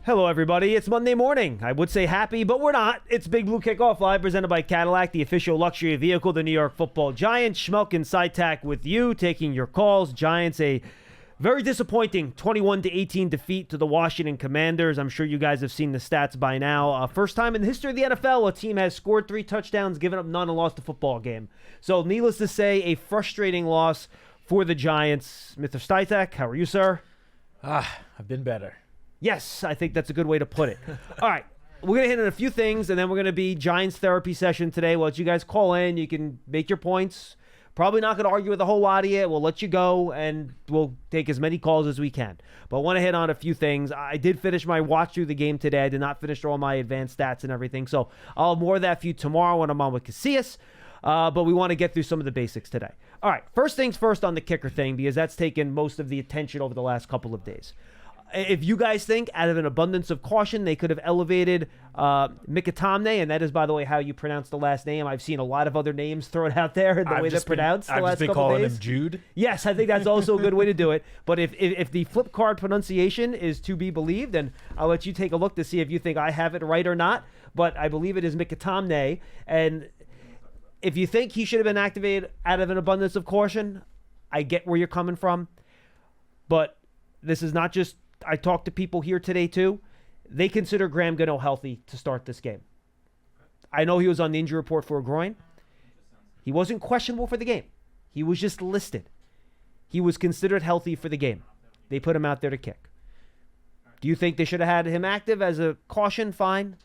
Hello, everybody. It's Monday morning. I would say happy, but we're not. It's Big Blue Kickoff Live, presented by Cadillac, the official luxury vehicle of the New York Football Giants. Schmelk and Sytak with you, taking your calls. Giants, a very disappointing 21-18 defeat to the Washington Commanders. I'm sure you guys have seen the stats by now. First time in the history of the NFL, a team has scored 3 touchdowns, given up none, and lost a football game. So, needless to say, a frustrating loss for the Giants. Mr. Sytak, how are you, sir? I've been better. Yes, I think that's a good way to put it. All right, we're going to hit on a few things, and then we're going to be Giants therapy session today. We'll let you guys call in. You can make your points. Probably not going to argue with a whole lot of you. We'll let you go, and we'll take as many calls as we can. But I want to hit on a few things. I did finish my watch through the game today. I did not finish all my advanced stats and everything. So I'll have more of that for you tomorrow when I'm on with Casillas. But we want to get through some of the basics today. All right, first things first on the kicker thing, because that's taken most of the attention over the last couple of days. If you guys think, out of an abundance of caution, they could have elevated Mikatamne, and that is, by the way, how you pronounce the last name. I've seen a lot of other names thrown out there, the way they're pronounced the last couple days. I've just been calling him Jude. Yes, I think that's also a good way to do it. But if the flip card pronunciation is to be believed, then I'll let you take a look to see if you think I have it right or not. But I believe it is Mikatamne, and if you think he should have been activated out of an abundance of caution, I get where you're coming from. But this is not just... I talked to people here today, too. They consider Graham Gano healthy to start this game. I know he was on the injury report for a groin. He wasn't questionable for the game. He was just listed. He was considered healthy for the game. They put him out there to kick. Do you think they should have had him active as a caution? Fine.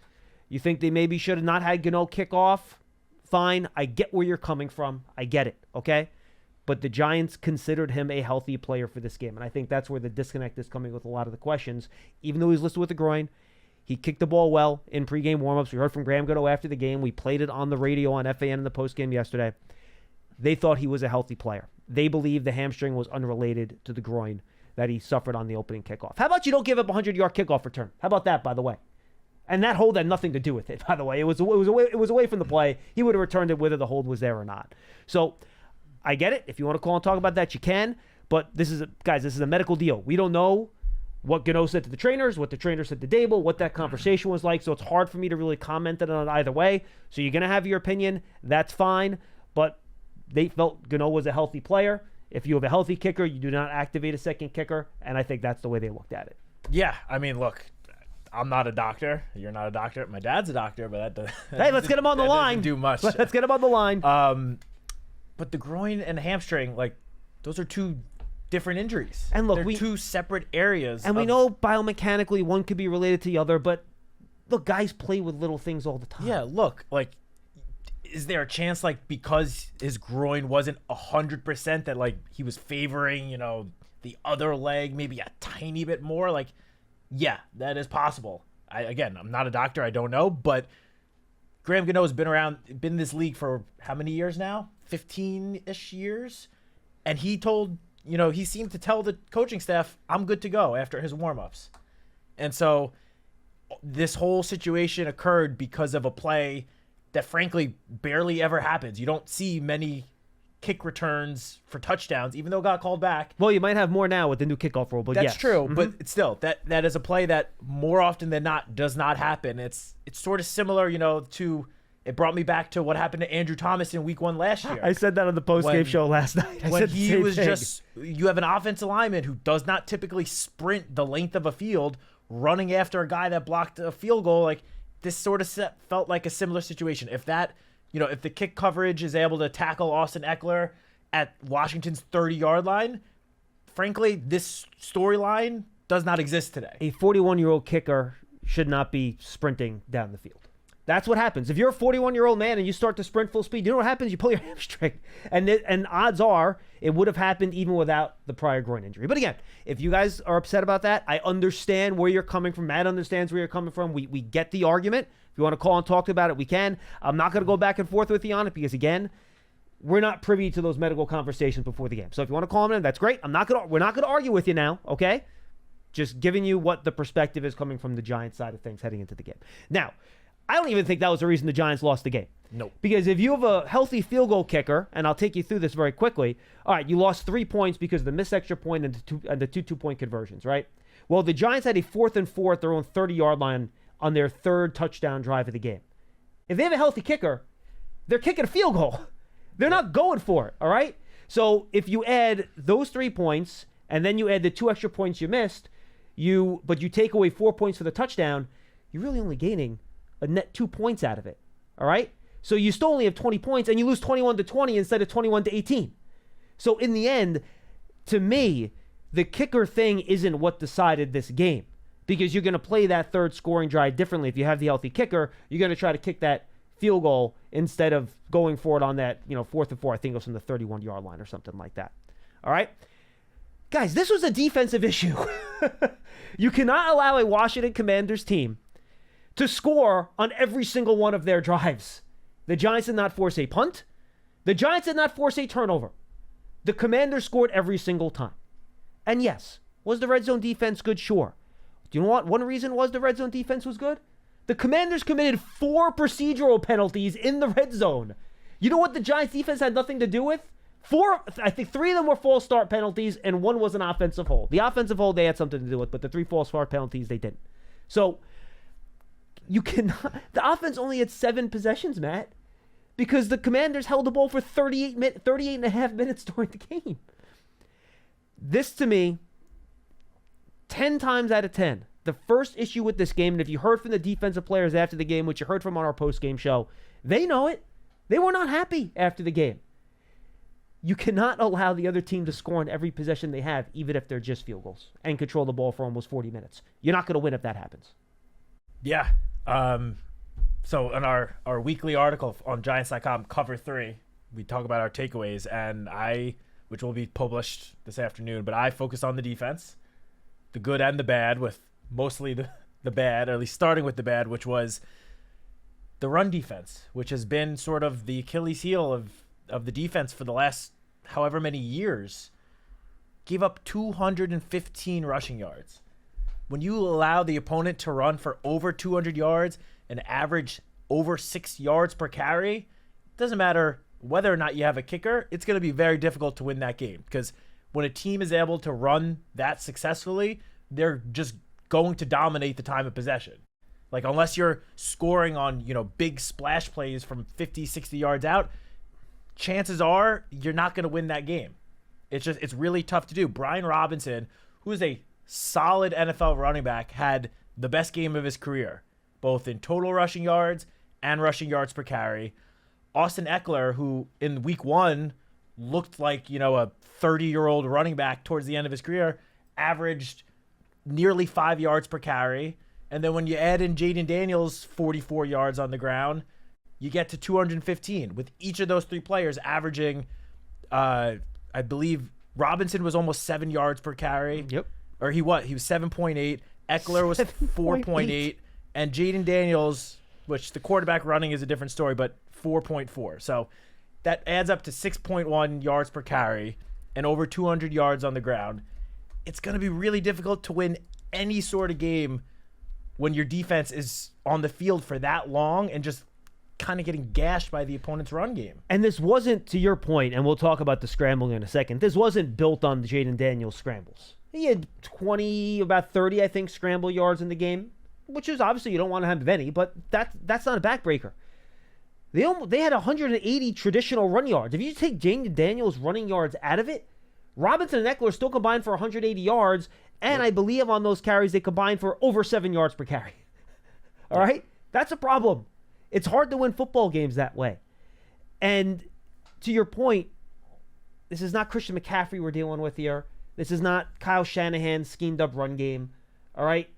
You think they maybe should have not had Gano kick off? Fine. I get where you're coming from. I get it, okay? But the Giants considered him a healthy player for this game. And I think that's where the disconnect is coming with a lot of the questions. Even though he's listed with a groin, he kicked the ball well in pregame warmups. We heard from Graham Gano after the game. We played it on the radio on FAN in the postgame yesterday. They thought he was a healthy player. They believe the hamstring was unrelated to the groin that he suffered on the opening kickoff. How about you don't give up a 100-yard kickoff return? How about that, by the way? And that hold had nothing to do with it, by the way. It was away from the play. He would have returned it whether the hold was there or not. So I get it. If you want to call and talk about that, you can. But this is a medical deal. We don't know what Gano said to the trainers, what the trainer said to Dable, what that conversation was like. So it's hard for me to really comment on it either way. So you're going to have your opinion. That's fine. But they felt Gano was a healthy player. If you have a healthy kicker, you do not activate a second kicker. And I think that's the way they looked at it. Yeah. I mean, look, I'm not a doctor. You're not a doctor. My dad's a doctor, but that hey, let's get him on the line. Doesn't do much. Let's get him on the line. But the groin and hamstring, like, those are two different injuries. And look, they're two separate areas. And we know biomechanically one could be related to the other, but look, guys play with little things all the time. Yeah, look, like, is there a chance, like, because his groin wasn't 100%, that, like, he was favoring, the other leg maybe a tiny bit more? Like, yeah, that is possible. Again, I'm not a doctor. I don't know, but Graham Gano has been in this league for how many years now? 15-ish years. And he seemed to tell the coaching staff, I'm good to go after his warm-ups. And so this whole situation occurred because of a play that frankly barely ever happens. You don't see many kick returns for touchdowns, even though it got called back. Well, you might have more now with the new kickoff rule, but that's yes. True. Mm-hmm. But it's still, that is a play that more often than not does not happen. It's sort of similar, to... It brought me back to what happened to Andrew Thomas in week 1 last year. I said that on the post-game show last night. You have an offensive lineman who does not typically sprint the length of a field, running after a guy that blocked a field goal. Like, this sort of felt like a similar situation. If if the kick coverage is able to tackle Austin Eckler at Washington's 30-yard line, frankly, this storyline does not exist today. A 41-year-old kicker should not be sprinting down the field. That's what happens. If you're a 41-year-old man and you start to sprint full speed, you know what happens? You pull your hamstring. And odds are it would have happened even without the prior groin injury. But again, if you guys are upset about that, I understand where you're coming from. Matt understands where you're coming from. We get the argument. If you want to call and talk about it, we can. I'm not going to go back and forth with you on it because, again, we're not privy to those medical conversations before the game. So if you want to call them in, that's great. We're not going to argue with you now, okay? Just giving you what the perspective is coming from the Giants side of things heading into the game. Now, I don't even think that was the reason the Giants lost the game. Nope. Because if you have a healthy field goal kicker, and I'll take you through this very quickly, all right, you lost 3 points because of the missed extra point and the two two-point conversions, right? Well, the Giants had a 4th and 4 at their own 30-yard line on their 3rd touchdown drive of the game. If they have a healthy kicker, they're kicking a field goal. They're not going for it, all right? So if you add those 3 points and then you add the 2 extra points you missed, but you take away 4 points for the touchdown, you're really only gaining a net 2 points out of it, all right? So you still only have 20 points and you lose 21-20 instead of 21-18. So in the end, to me, the kicker thing isn't what decided this game, because you're going to play that 3rd scoring drive differently. If you have the healthy kicker, you're going to try to kick that field goal instead of going for it on that, 4th and 4. I think it was from the 31-yard line or something like that. All right? Guys, this was a defensive issue. You cannot allow a Washington Commanders team to score on every single one of their drives. The Giants did not force a punt. The Giants did not force a turnover. The Commanders scored every single time. And yes, was the red zone defense good? Sure. Do you know what? One reason was the red zone defense was good? The Commanders committed 4 procedural penalties in the red zone. You know what the Giants defense had nothing to do with? 4, I think 3 of them were false start penalties and 1 was an offensive hold. The offensive hold they had something to do with, but the 3 false start penalties they didn't. So you cannot. The offense only had 7 possessions, Matt, because the Commanders held the ball for 38 and a half minutes during the game. This, to me, 10 times out of 10, the first issue with this game, and if you heard from the defensive players after the game, which you heard from on our post-game show, they know it. They were not happy after the game. You cannot allow the other team to score on every possession they have, even if they're just field goals, and control the ball for almost 40 minutes. You're not going to win if that happens. Yeah. So in our weekly article on Giants.com, Cover 3, we talk about our takeaways, and which will be published this afternoon, but I focus on the defense, the good and the bad, with mostly the bad, or at least starting with the bad, which was the run defense, which has been sort of the Achilles heel of the defense for the last however many years. Gave up 215 rushing yards. When you allow the opponent to run for over 200 yards and average over 6 yards per carry, it doesn't matter whether or not you have a kicker, it's going to be very difficult to win that game, because when a team is able to run that successfully, they're just going to dominate the time of possession. Like, unless you're scoring on, big splash plays from 50, 60 yards out, chances are you're not going to win that game. It's really tough to do. Brian Robinson, who is a solid NFL running back, had the best game of his career, both in total rushing yards and rushing yards per carry. Austin Eckler, who in week 1 looked like, a 30-year-old running back towards the end of his career, averaged nearly 5 yards per carry. And then when you add in Jaden Daniels' 44 yards on the ground, you get to 215, with each of those 3 players averaging, I believe Robinson was almost 7 yards per carry. Yep. Or he was 7.8. Eckler was 4.8. And Jaden Daniels, which the quarterback running is a different story, but 4.4. So that adds up to 6.1 yards per carry and over 200 yards on the ground. It's going to be really difficult to win any sort of game when your defense is on the field for that long and just kind of getting gashed by the opponent's run game. And this wasn't, to your point, and we'll talk about the scrambling in a second, this wasn't built on the Jaden Daniels scrambles. He had 20, about 30, I think, scramble yards in the game, which is obviously you don't want to have any, but that's not a backbreaker. They had 180 traditional run yards. If you take Jaden Daniels' running yards out of it, Robinson and Eckler still combined for 180 yards, and I believe on those carries they combined for over 7 yards per carry. All right? That's a problem. It's hard to win football games that way. And to your point, this is not Christian McCaffrey we're dealing with here. This is not Kyle Shanahan's schemed up run game. All right?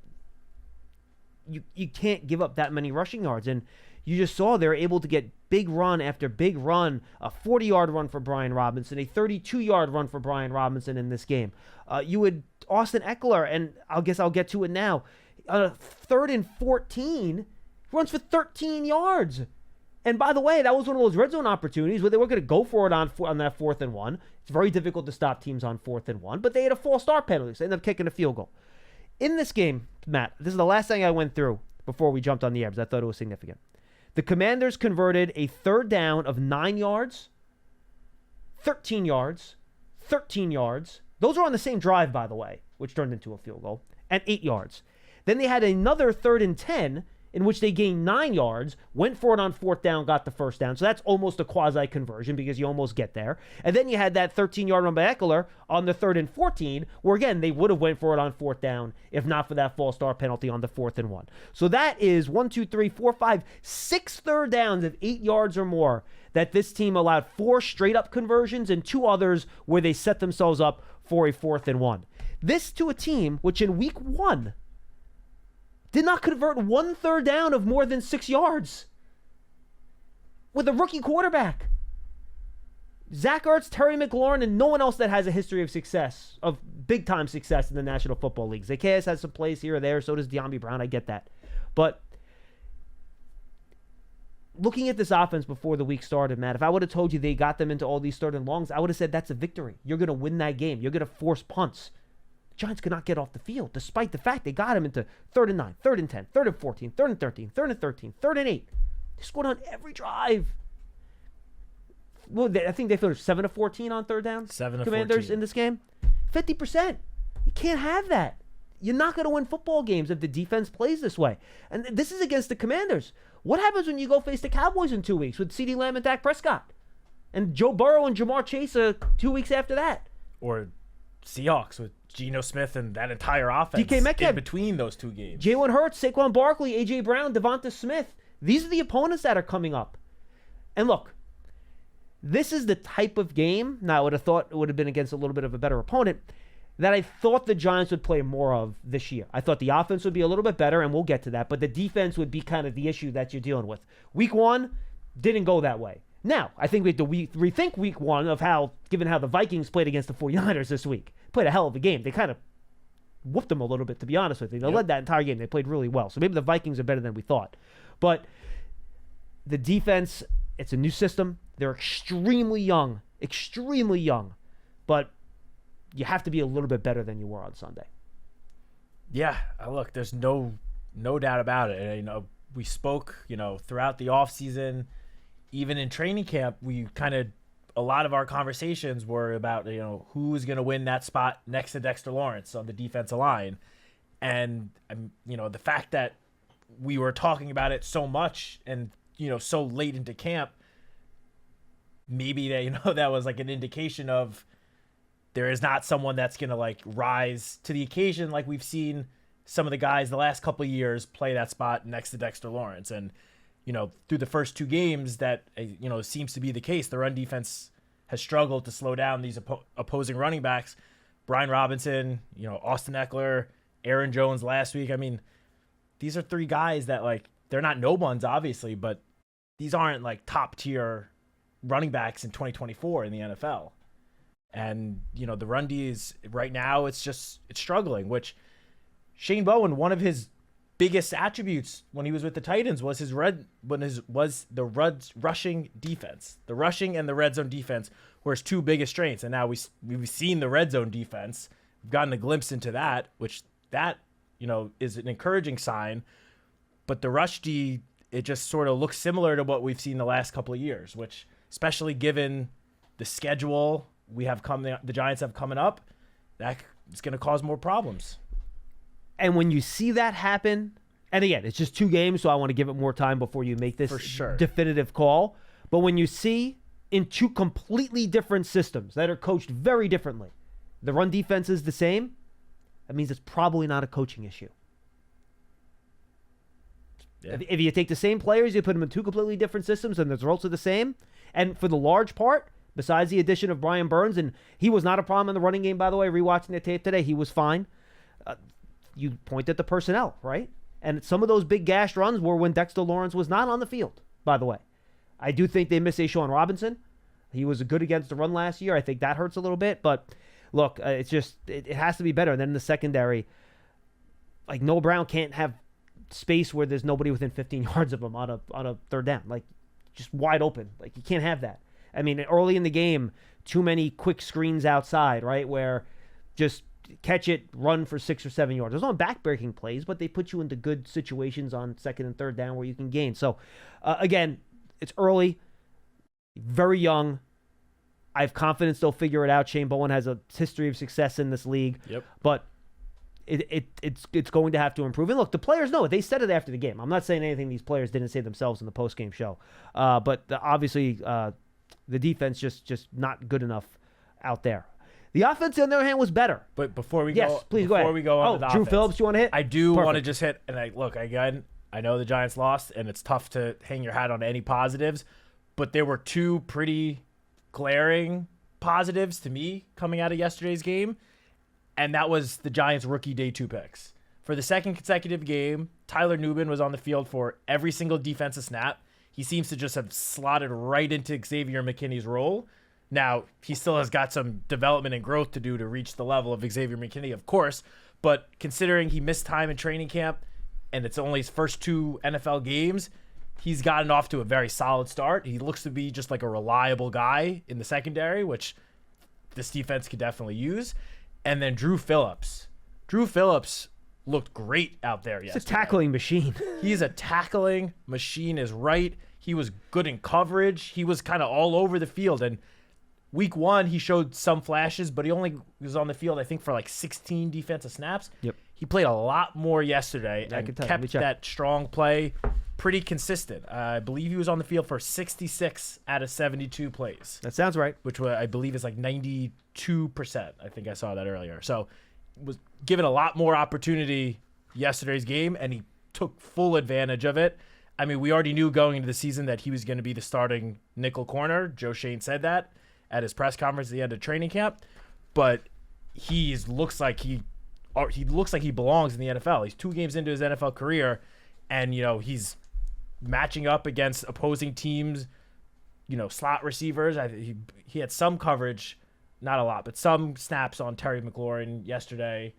You can't give up that many rushing yards. And you just saw they were able to get big run after big run, a 40-yard run for Brian Robinson, a 32-yard run for Brian Robinson in this game. You would Austin Eckler, and I guess I'll get to it now, 3rd and 14, runs for 13 yards. And by the way, that was one of those red zone opportunities where they were going to go for it on that 4th and 1. It's very difficult to stop teams on 4th and 1, but they had a false start penalty, so they ended up kicking a field goal. In this game, Matt, this is the last thing I went through before we jumped on the air because I thought it was significant. The Commanders converted a 3rd down of 9 yards, 13 yards, 13 yards. Those were on the same drive, by the way, which turned into a field goal. and 8 yards. Then they had another 3rd and 10 in which they gained 9 yards, went for it on 4th down, got the first down. So that's almost a quasi-conversion because you almost get there. And then you had that 13-yard run by Eckler on the 3rd and 14, where, again, they would have went for it on 4th down if not for that false start penalty on the 4th and 1. So that is 6 third downs of 8 yards or more that this team allowed 4 straight-up conversions and 2 others where they set themselves up for a 4th and 1. This to a team which in week 1 did not convert 1 third down of more than 6 yards with a rookie quarterback. Zach Ertz, Terry McLaurin, and no one else that has a history of success, of big-time success in the National Football League. Zacchaeus has some plays here or there, so does De'Ami Brown. I get that. But looking at this offense before the week started, Matt, if I would have told you they got them into all these 3rd and longs, I would have said that's a victory. You're going to win that game. You're going to force punts. Giants could not get off the field, despite the fact they got him into 3rd and 9, 3rd and 10, 3rd and 14, 3rd and 13, 3rd and 13, 3rd and 8. They scored on every drive. Well, I think they finished 7 of 14 on 3rd down. 7 of Commanders 14 in this game. 50%. You can't have that. You're not going to win football games if the defense plays this way. And this is against the Commanders. What happens when you go face the Cowboys in 2 weeks with CeeDee Lamb and Dak Prescott? And Joe Burrow and Jamar Chase 2 weeks after that? Or Seahawks with Geno Smith and that entire offense DK Metcalf, in between those 2 games. Jalen Hurts, Saquon Barkley, A.J. Brown, Devonta Smith. These are the opponents that are coming up. And look, this is the type of game, now I would have thought it would have been against a little bit of a better opponent, that I thought the Giants would play more of this year. I thought the offense would be a little bit better, and we'll get to that, but the defense would be kind of the issue that you're dealing with. Week 1 didn't go that way. Now, I think we have to rethink week 1 of how, given how the Vikings played against the 49ers this week. Played a hell of a game. They kind of whooped them a little bit, to be honest with you. They led that entire game. They played really well. So maybe the Vikings are better than we thought. But the defense, it's a new system. They're extremely young. But you have to be a little bit better than you were on Sunday. Yeah, look, there's no doubt about it. And, we spoke, throughout the offseason, even in training camp, a lot of our conversations were about, who's going to win that spot next to Dexter Lawrence on the defensive line. And, the fact that we were talking about it so much and, so late into camp, maybe that was like an indication of there is not someone that's going to rise to the occasion like we've seen some of the guys the last couple of years play that spot next to Dexter Lawrence. And, through the first 2 games that, seems to be the case. The run defense has struggled to slow down these opposing running backs. Brian Robinson, Austin Eckler, Aaron Jones last week. I mean, these are 3 guys that, they're not no ones, obviously, but these aren't, top-tier running backs in 2024 in the NFL. And, the run D is, right now, it's struggling, which Shane Bowen, one of his biggest attributes when he was with the Titans was the rushing defense. The rushing and the red zone defense were his 2 biggest strengths. And now we've seen the red zone defense. We've gotten a glimpse into that, which is an encouraging sign. But the rush D, it just sort of looks similar to what we've seen the last couple of years, which, especially given the schedule the Giants have coming up, that is going to cause more problems. And when you see that happen, and again, it's just 2 games, so I want to give it more time before you make this definitive call. But when you see in 2 completely different systems that are coached very differently, the run defense is the same, that means it's probably not a coaching issue. Yeah. If you take the same players, you put them in 2 completely different systems, and the results are the same. And for the large part, besides the addition of Brian Burns, and he was not a problem in the running game, by the way, rewatching the tape today, he was fine. You point at the personnel, right? And some of those big gash runs were when Dexter Lawrence was not on the field, by the way. I do think they miss Sean Robinson. He was good against the run last year. I think that hurts a little bit. But, look, it has to be better. And then in the secondary, Noah Brown can't have space where there's nobody within 15 yards of him on a 3rd down. Just wide open. You can't have that. I mean, early in the game, too many quick screens outside, right, where just catch it, run for 6 or 7 yards. There's no back-breaking plays, but they put you into good situations on 2nd and 3rd down where you can gain. So, again, it's early, very young. I have confidence they'll figure it out. Shane Bowen has a history of success in this league. Yep. But it's going to have to improve. And look, the players know it. They said it after the game. I'm not saying anything these players didn't say themselves in the post-game show. But obviously the defense just not good enough out there. The offense, on the other hand, was better. But before we yes, go, please go ahead. Before we go on to the Drew offense, Phillips, you want to hit? I do Perfect. want to just hit. And again, I know the Giants lost, and it's tough to hang your hat on any positives. But there were two pretty glaring positives to me coming out of yesterday's game, and that was the Giants' rookie day 2 picks. For the second consecutive game, Tyler Nubin was on the field for every single defensive snap. He seems to just have slotted right into Xavier McKinney's role. Now, he still has got some development and growth to do to reach the level of Xavier McKinney, of course, but considering he missed time in training camp and it's only his first 2 NFL games, he's gotten off to a very solid start. He looks to be just like a reliable guy in the secondary, which this defense could definitely use. And then Drew Phillips. Drew Phillips looked great out there yesterday. He's a tackling machine. He's a tackling machine is right. He was good in coverage. He was kind of all over the field. And week 1, he showed some flashes, but he only was on the field, I think, for like 16 defensive snaps. Yep. He played a lot more yesterday I and can tell. kept that strong play pretty consistent. I believe he was on the field for 66 out of 72 plays, That sounds right. which I believe is like 92%. I think I saw that earlier. So was given a lot more opportunity yesterday's game, and he took full advantage of it. I mean, we already knew going into the season that he was going to be the starting nickel corner. Joe Shane said that at his press conference at the end of training camp, but he looks like he belongs in the NFL. He's 2 games into his NFL career, and he's matching up against opposing teams, slot receivers. He had some coverage, not a lot, but some snaps on Terry McLaurin yesterday,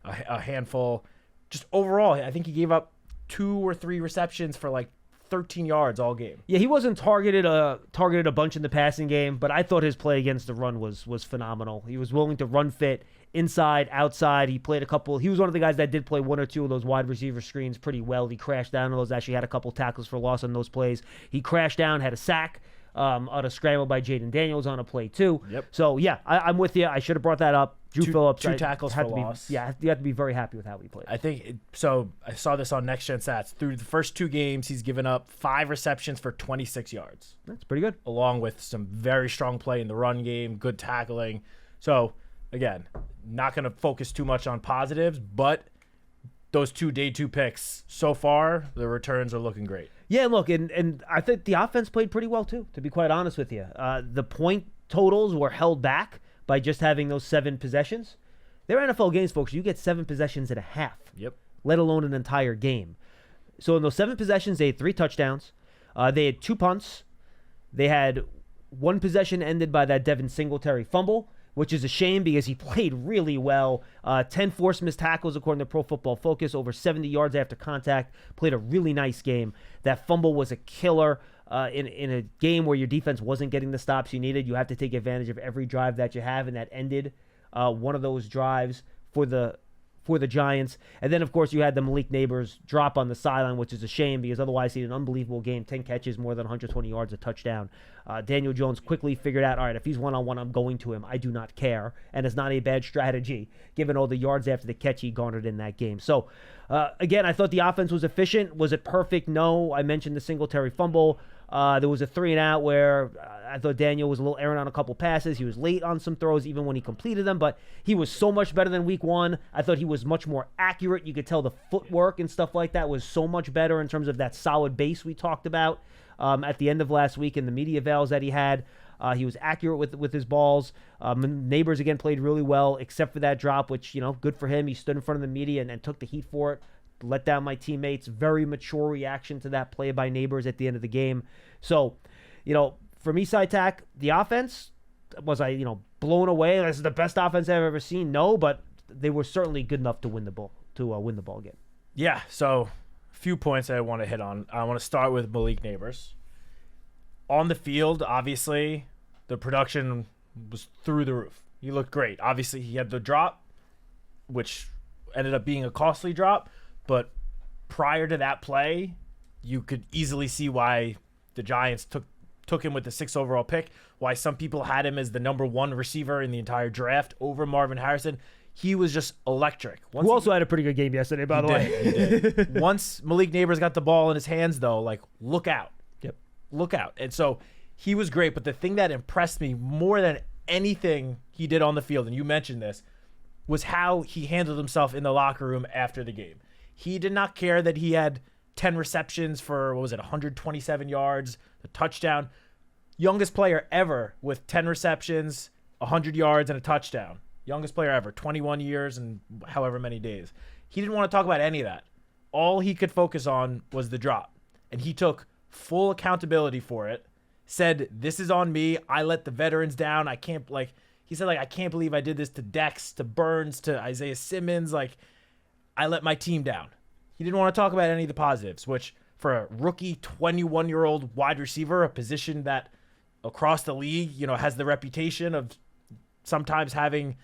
a handful. Just overall, I think he gave up 2 or 3 receptions for like 13 yards all game. Yeah, he wasn't targeted a bunch in the passing game, but I thought his play against the run was phenomenal. He was willing to run fit inside, outside. He played he was one of the guys that did play 1 or 2 of those wide receiver screens pretty well. He crashed down on those, actually had a couple tackles for loss on those plays. He crashed down, had a sack on a scramble by Jaden Daniels on a play too. Yep. So yeah, I'm with you. I should have brought that up. Drew Phillips, 2 tackles for loss. Yeah, you have to be very happy with how he played. I think so. I saw this on Next Gen Stats. Through the first 2 games, he's given up 5 receptions for 26 yards. That's pretty good. Along with some very strong play in the run game, good tackling. So again, not going to focus too much on positives, but those 2 day 2 picks so far, the returns are looking great. Yeah, look, and I think the offense played pretty well too, to be quite honest with you. The point totals were held back by just having those 7 possessions. They're NFL games, folks. You get 7 possessions and a half, Yep. let alone an entire game. So in those 7 possessions, they had 3 touchdowns. They had 2 punts. They had 1 possession ended by that Devin Singletary fumble, which is a shame because he played really well. 10 forced missed tackles according to Pro Football Focus, over 70 yards after contact. Played a really nice game. That fumble was a killer. In a game where your defense wasn't getting the stops you needed, you have to take advantage of every drive that you have, and that ended one of those drives for the Giants. And then, of course, you had the Malik Nabers drop on the sideline, which is a shame because otherwise he had an unbelievable game, 10 catches, more than 120 yards, a touchdown. Daniel Jones quickly figured out, all right, if he's one-on-one, I'm going to him. I do not care. And it's not a bad strategy, given all the yards after the catch he garnered in that game. So, again, I thought the offense was efficient. Was it perfect? No. I mentioned the Singletary fumble. There was a 3-and-out where I thought Daniel was a little errant on a couple passes. He was late on some throws, even when he completed them, but he was so much better than week 1. I thought he was much more accurate. You could tell the footwork and stuff like that was so much better in terms of that solid base we talked about at the end of last week in the media avails that he had. He was accurate with his balls. Nabers, again, played really well, except for that drop, which, good for him. He stood in front of the media and took the heat for it. Let down my teammates. Very mature reaction to that play by Nabers at the end of the game. So, for me, Tack, the offense, was I, blown away? This is the best offense I've ever seen. No, but they were certainly good enough to win the ball game. Yeah. So, a few points that I want to hit on. I want to start with Malik Nabers. On the field, obviously, the production was through the roof. He looked great. Obviously, he had the drop, which ended up being a costly drop. But prior to that play, you could easily see why the Giants took him with the 6th overall pick, why some people had him as the number 1 receiver in the entire draft over Marvin Harrison. he was just electric. Who also had a pretty good game yesterday, by the way. He did. Once Malik Nabers got the ball in his hands, though, like, look out. Yep. Look out. And so he was great. But the thing that impressed me more than anything he did on the field, and you mentioned this, was how he handled himself in the locker room after the game. He did not care that he had 10 receptions for, 127 yards, a touchdown. Youngest player ever with 10 receptions, 100 yards, and a touchdown. Youngest player ever, 21 years and however many days. He didn't want to talk about any of that. All he could focus on was the drop. And he took full accountability for it, said, this is on me. I let the veterans down. I can't, he said, I can't believe I did this to Dex, to Burns, to Isaiah Simmons. I let my team down. He didn't want to talk about any of the positives, which for a rookie 21-year-old wide receiver, a position that across the league, has the reputation of sometimes having,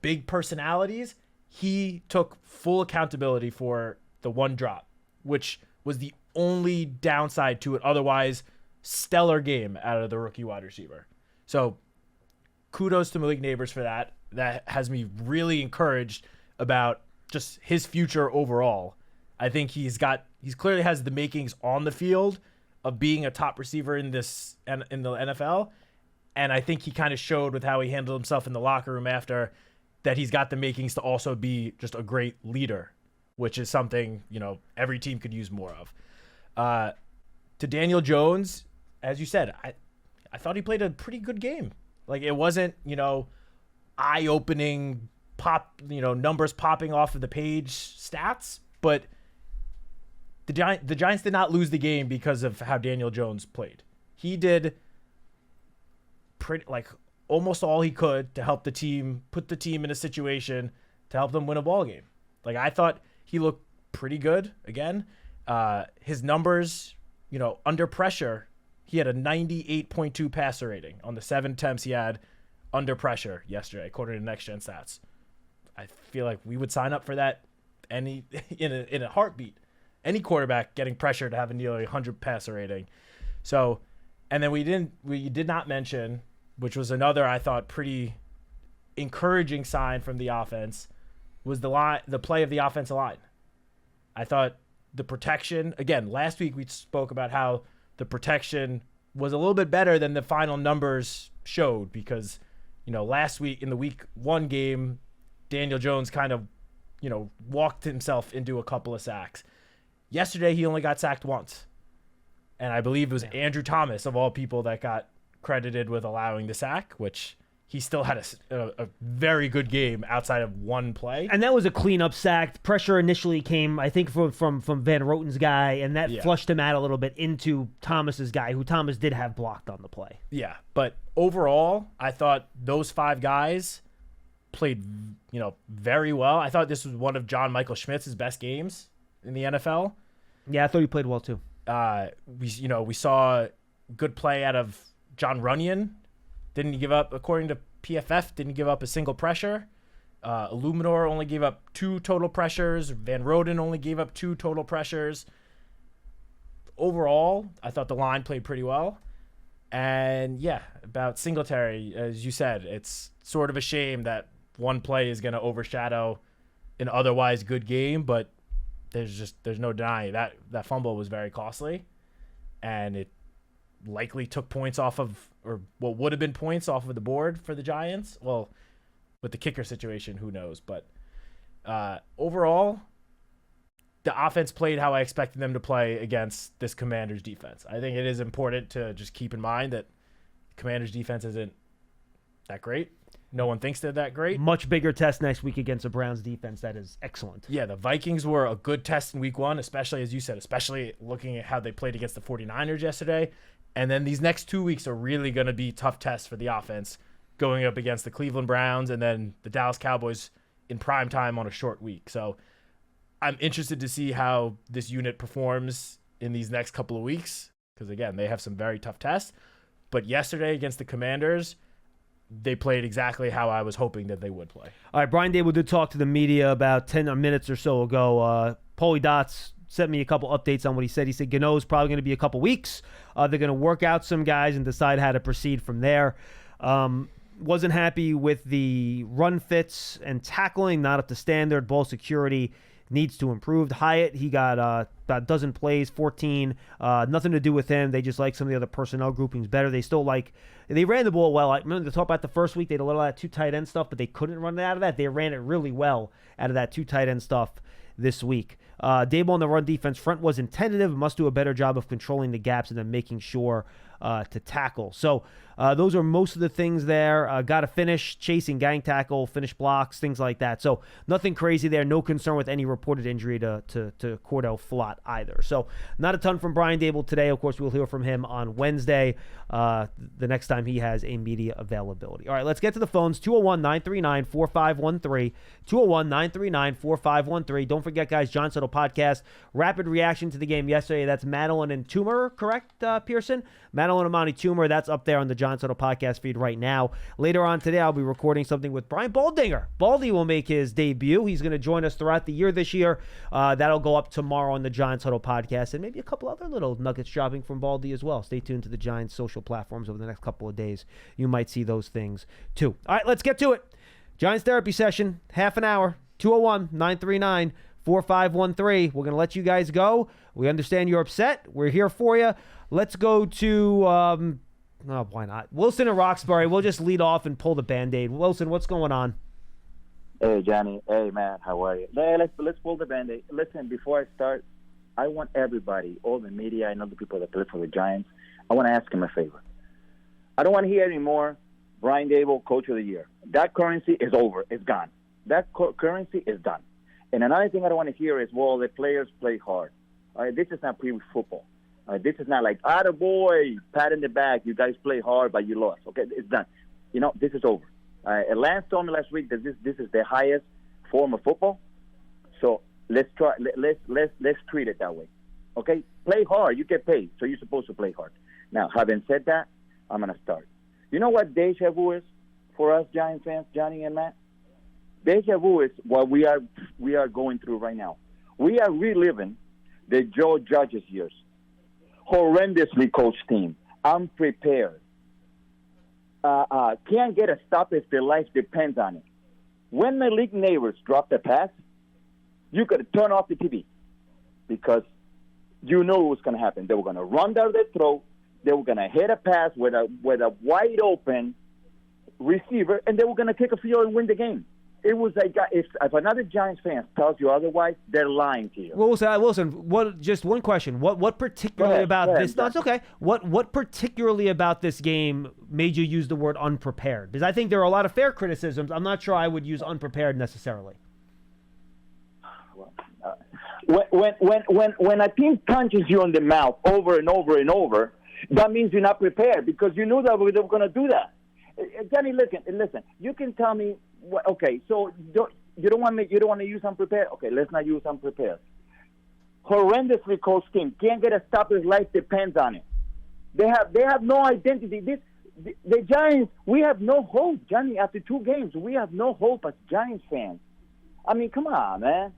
big personalities, he took full accountability for the one drop, which was the only downside to it. Otherwise, stellar game out of the rookie wide receiver. So kudos to Malik Nabers for that. That has me really encouraged about just his future overall. I think he's clearly has the makings on the field of being a top receiver in the NFL. And I think he kind of showed with how he handled himself in the locker room after that he's got the makings to also be just a great leader, which is something, every team could use more of. To Daniel Jones, as you said, I thought he played a pretty good game. It wasn't, eye-opening numbers popping off of the page stats, but the Giants did not lose the game because of how Daniel Jones played. He did almost all he could to help the team, put the team in a situation to help them win a ball game. I thought he looked pretty good again. His numbers, under pressure, he had a 98.2 passer rating on the 7 attempts he had under pressure yesterday, according to Next Gen Stats. I feel like we would sign up for that in a heartbeat. Any quarterback getting pressure to have a nearly 100 passer rating. So, and then we did not mention, which was another, I thought, pretty encouraging sign from the offense, was the play of the offensive line. I thought the protection, again, last week we spoke about how the protection was a little bit better than the final numbers showed because, last week in the week 1 game, Daniel Jones kind of, walked himself into a couple of sacks. Yesterday, he only got sacked once. And I believe it was Andrew Thomas, of all people, that got credited with allowing the sack, which he still had a very good game outside of one play. And that was a cleanup sack. Pressure initially came, I think, from Van Roten's guy, and that flushed him out a little bit into Thomas's guy, who Thomas did have blocked on the play. Yeah, but overall, I thought those 5 guys played, very well. I thought this was one of John Michael Schmitz's best games in the NFL. Yeah, I thought he played well too. We saw good play out of John Runyon. Didn't give up, according to PFF, didn't give up a single pressure. Illuminor only gave up 2 total pressures. Van Roten only gave up 2 total pressures. Overall, I thought the line played pretty well. And yeah, about Singletary, as you said, it's sort of a shame that one play is going to overshadow an otherwise good game, but there's no denying that fumble was very costly, and it likely took points off of, or what would have been points off of the board for the Giants. Well, with the kicker situation, who knows? But overall, the offense played how I expected them to play against this Commanders defense. I think it is important to just keep in mind that Commanders defense isn't that great. No one thinks they're that great. Much bigger test next week against the Browns defense that is excellent. Yeah, the Vikings were a good test in week 1, especially, as you said, especially looking at how they played against the 49ers yesterday. And then these next 2 weeks are really going to be tough tests for the offense, going up against the Cleveland Browns and then the Dallas Cowboys in prime time on a short week. So I'm interested to see how this unit performs in these next couple of weeks because, again, they have some very tough tests. But yesterday against the Commanders, they played exactly how I was hoping that they would play. All right, Brian Dable did talk to the media about 10 minutes or so ago. Paulie Dots sent me a couple updates on what he said. He said Gano is probably going to be a couple weeks. They're going to work out some guys and decide how to proceed from there. wasn't happy with the run fits and tackling, not up to standard. Ball security needs to improve. Hyatt, he got about a dozen plays, 14. Nothing to do with him. They just like some of the other personnel groupings better. They ran the ball well. I remember they talked about the first week, they had a little of that two tight end stuff, but they couldn't run it out of that. They ran it really well out of that two tight end stuff this week. Dable on the run defense front wasn't tentative, must do a better job of controlling the gaps and then making sure to tackle. So those are most of the things there. Got to finish, chasing, gang tackle, finish blocks, things like that. So nothing crazy there. No concern with any reported injury to Cordell Flott either. So not a ton from Brian Dable today. Of course, we'll hear from him on Wednesday, the next time he has a media availability. All right, let's get to the phones. 201-939-4513. 201-939-4513. Don't forget, guys, John Settle Podcast. Rapid reaction to the game yesterday. That's Madeline and Toomer, correct, Pearson? Madeline and Monty Toomer. That's up there on the John Settle Podcast feed right now. Later on today, I'll be recording something with Brian Baldinger. Baldy will make his debut. He's going to join us throughout the year this year. That'll go up tomorrow on the John Settle Podcast, and maybe a couple other little nuggets dropping from Baldy as well. Stay tuned to the Giants' social platforms over the next couple of days. You might see those things too. All right, let's get to it. Giants therapy session, half an hour, 201-939-4513. We're going to let you guys go. We understand you're upset. We're here for you. Let's go to, why not? Wilson and Roxbury. We'll just lead off and pull the Band-Aid. Wilson, what's going on? Hey, Johnny. Hey, man. How are you? Let's pull the Band-Aid. Listen, before I start, I want everybody, all the media and other people that play for the Giants, I want to ask him a favor. I don't want to hear anymore Brian Dable, Coach of the Year. That currency is over. It's gone. That currency is done. And another thing I don't want to hear is, well, the players play hard. All right, this is not pre-football. All right, this is not like, attaboy, pat in the back, you guys play hard, but you lost. Okay, it's done. This is over. Lance told me last week that this is the highest form of football. So let's treat it that way. Okay, play hard. You get paid, so you're supposed to play hard. Now, having said that, I'm gonna start. You know what deja vu is for us Giant fans, Johnny and Matt? Deja vu is what we are going through right now. We are reliving the Joe Judge's years. Horrendously coached team, unprepared. Can't get a stop if their life depends on it. When Malik Nabers dropped a pass, you could turn off the TV because you know what was going to happen. They were going to run down their throat. They were going to hit a pass with a wide open receiver, and they were going to kick a field and win the game. It was like if another Giants fan tells you otherwise, they're lying to you. Well, Wilson, just one question. What particularly about this? No, it's okay. What particularly about this game made you use the word unprepared? Because I think there are a lot of fair criticisms. I'm not sure I would use unprepared necessarily. When a team punches you in the mouth over and over and over, that means you're not prepared because you knew that they were going to do that. Johnny, listen. You can tell me. Okay, so you don't want to use unprepared. Okay, let's not use unprepared. Horrendously coached team can't get a stop. His life depends on it. They have no identity. The Giants, we have no hope, Johnny. After 2 games, we have no hope as Giants fans. I mean, come on, man.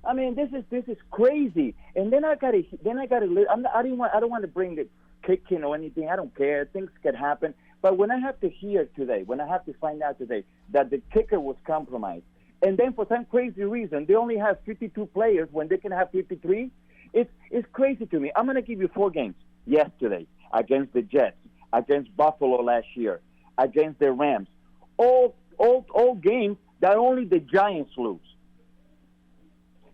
I mean, this is crazy. And then I gotta. I don't want to bring the kicking or anything. I don't care. Things could happen. But when I have to hear today, when I have to find out today that the kicker was compromised, and then for some crazy reason they only have 52 players when they can have 53, it's crazy to me. I'm going to give you 4 games. Yesterday, against the Jets, against Buffalo last year, against the Rams. All games that only the Giants lose.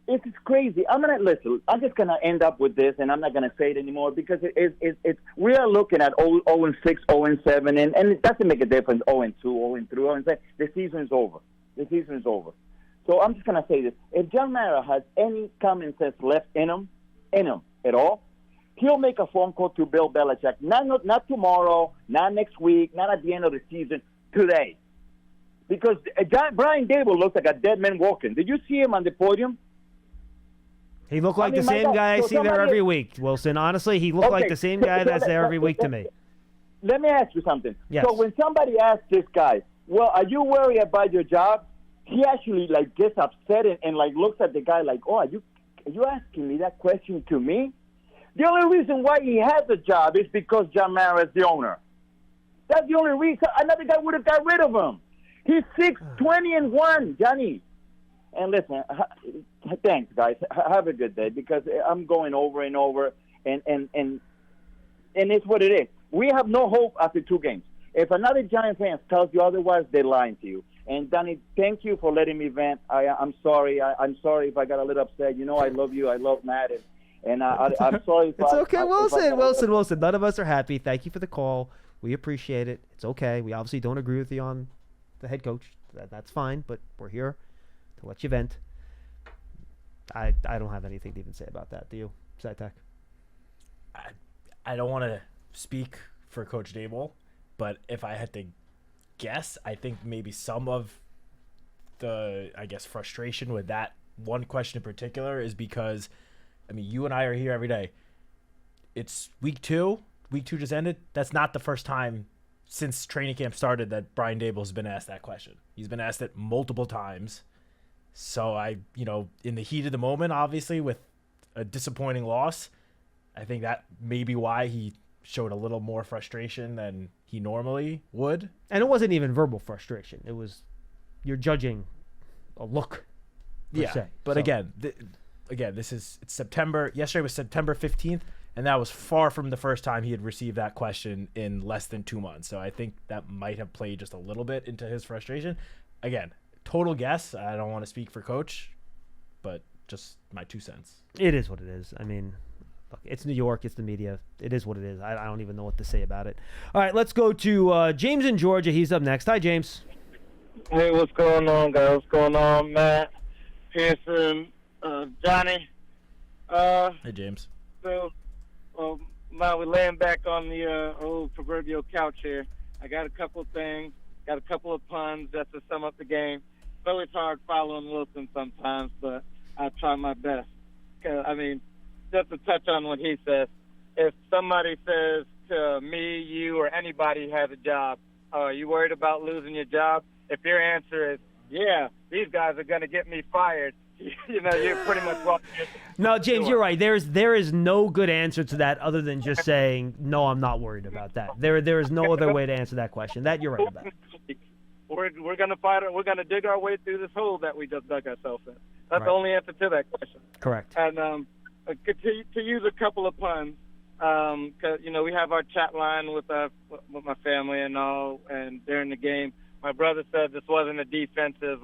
It's crazy. I'm just gonna end up with this, and I'm not gonna say it anymore because it's we are looking at 0-6, 0-7, and it doesn't make a difference. 0-2, 0-3, 0-7. The season is over. So I'm just gonna say this: if John Mara has any common sense left in him at all, he'll make a phone call to Bill Belichick. Not tomorrow, not next week, not at the end of the season. Today, because Brian Dable looks like a dead man walking. Did you see him on the podium? He looked like the same guy I see there every week, Wilson. Honestly, he looked like the same guy that's there every week to me. Let me ask you something. Yes. So when somebody asks this guy, well, are you worried about your job? He actually gets upset and looks at the guy like, oh, are you asking me that question to me? The only reason why he has a job is because John Mara is the owner. That's the only reason. Another guy would have got rid of him. He's 6-20-1, Johnny. And listen, thanks, guys. Have a good day, because I'm going over and over, and it's what it is. We have no hope after 2 games. If another Giant fan tells you otherwise, they're lying to you. And Danny, thank you for letting me vent. I'm sorry. I'm sorry if I got a little upset. You know, I love you. I love Matt, and I'm sorry. It's okay, Wilson. None of us are happy. Thank you for the call. We appreciate it. It's okay. We obviously don't agree with you on the head coach. That's fine, but we're here to let you vent. I don't have anything to even say about that. Do you, Zytek? I don't want to speak for Coach Dable, but if I had to guess, I think maybe some of the, frustration with that one question in particular is because, you and I are here every day. It's week 2. Week 2 just ended. That's not the first time since training camp started that Brian Dable has been asked that question. He's been asked it multiple times. So in the heat of the moment, obviously, with a disappointing loss, I think that may be why he showed a little more frustration than he normally would. And it wasn't even verbal frustration. It was, you're judging a look, per se. But so. It's September. Yesterday was September 15th, and that was far from the first time he had received that question in less than 2 months. So I think that might have played just a little bit into his frustration. Again, total guess. I don't want to speak for Coach, but just my 2 cents. It is what it is. Look, it's New York. It's the media. It is what it is. I don't even know what to say about it. All right, let's go to James in Georgia. He's up next. Hi, James. Hey, what's going on, guys? What's going on, Matt, Pearson, Johnny? Hey, James. So, Matt, we're laying back on the old proverbial couch here. I got a couple of things, got a couple of puns just to sum up the game. It's always hard following Wilson sometimes, but I try my best. Just to touch on what he says, if somebody says to me, you, or anybody has a job, are you worried about losing your job? If your answer is, yeah, these guys are going to get me fired, you're pretty much walking. No, James, you're right. There is no good answer to that other than just saying, no, I'm not worried about that. There is no other way to answer that question. That you're right about. We're going to fight. We're going to dig our way through this hole that we just dug ourselves in. That's the only answer to that question. Correct. And to use a couple of puns, because we have our chat line with my family and all, and during the game, my brother said this wasn't a defensive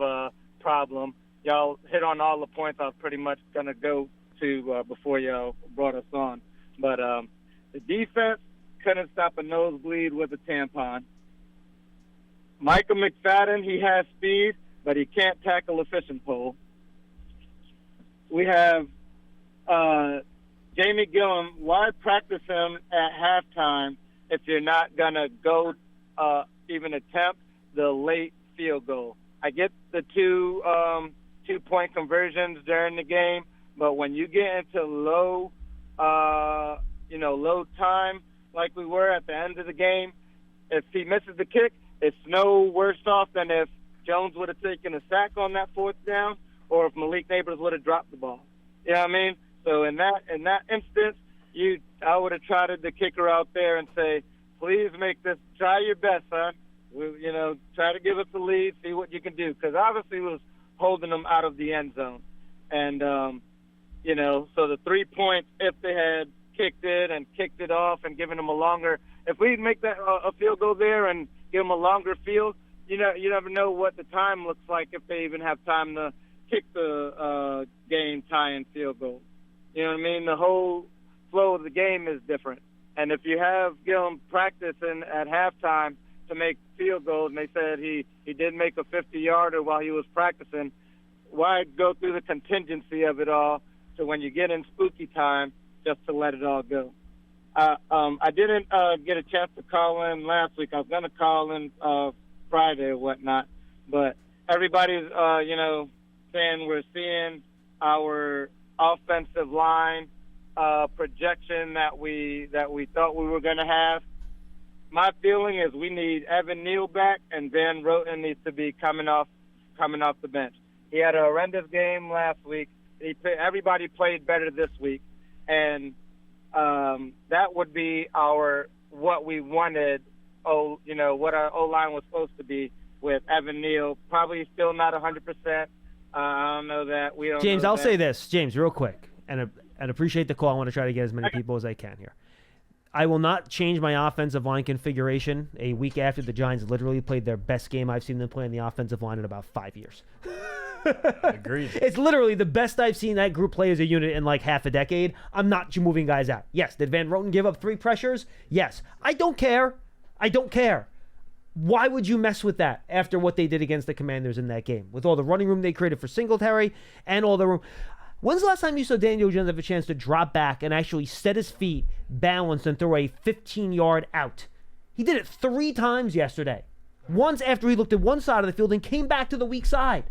problem. Y'all hit on all the points I was pretty much going to go to before y'all brought us on. But the defense couldn't stop a nosebleed with a tampon. Michael McFadden, he has speed, but he can't tackle a fishing pole. We have Jamie Gillum. Why practice him at halftime if you're not going to go even attempt the late field goal? I get the two-point conversions during the game, but when you get into low time like we were at the end of the game, if he misses the kick, it's no worse off than if Jones would have taken a sack on that 4th down, or if Malik Nabers would have dropped the ball. You know what I mean? So in that instance, I would have trotted the kicker out there and say, please make this, try your best, son. Try to give us the lead, see what you can do. Because obviously it was holding them out of the end zone. And, so the 3 points, if they had kicked it and kicked it off and given them a longer, if we make that a field goal there and give them a longer field, you never know what the time looks like if they even have time to kick the game-tying field goal. You know what I mean? The whole flow of the game is different. And if you have Gillum practicing at halftime to make field goals, and they said he did make a 50-yarder while he was practicing, why go through the contingency of it all to when you get in spooky time just to let it all go? I didn't get a chance to call in last week. I was going to call in Friday or whatnot, but everybody's, saying we're seeing our offensive line projection that we thought we were going to have. My feeling is we need Evan Neal back, and Van Roten needs to be coming off the bench. He had a horrendous game last week. Everybody played better this week, and that would be what we wanted what our O-line was supposed to be with Evan Neal. Probably still not 100%. I don't know that. We don't. James, know I'll that. say this, James, real quick, and appreciate the call. I want to try to get as many people as I can here. I will not change my offensive line configuration a week after the Giants literally played their best game I've seen them play in the offensive line in about 5 years. Agreed. It's literally the best I've seen that group play as a unit in like half a decade. I'm not moving guys out. Yes, did Van Roten give up 3 pressures? Yes. I don't care. Why would you mess with that after what they did against the Commanders in that game? With all the running room they created for Singletary and all the room. When's the last time you saw Daniel Jones have a chance to drop back and actually set his feet, balance, and throw a 15-yard out? He did it 3 times yesterday. Once after he looked at one side of the field and came back to the weak side.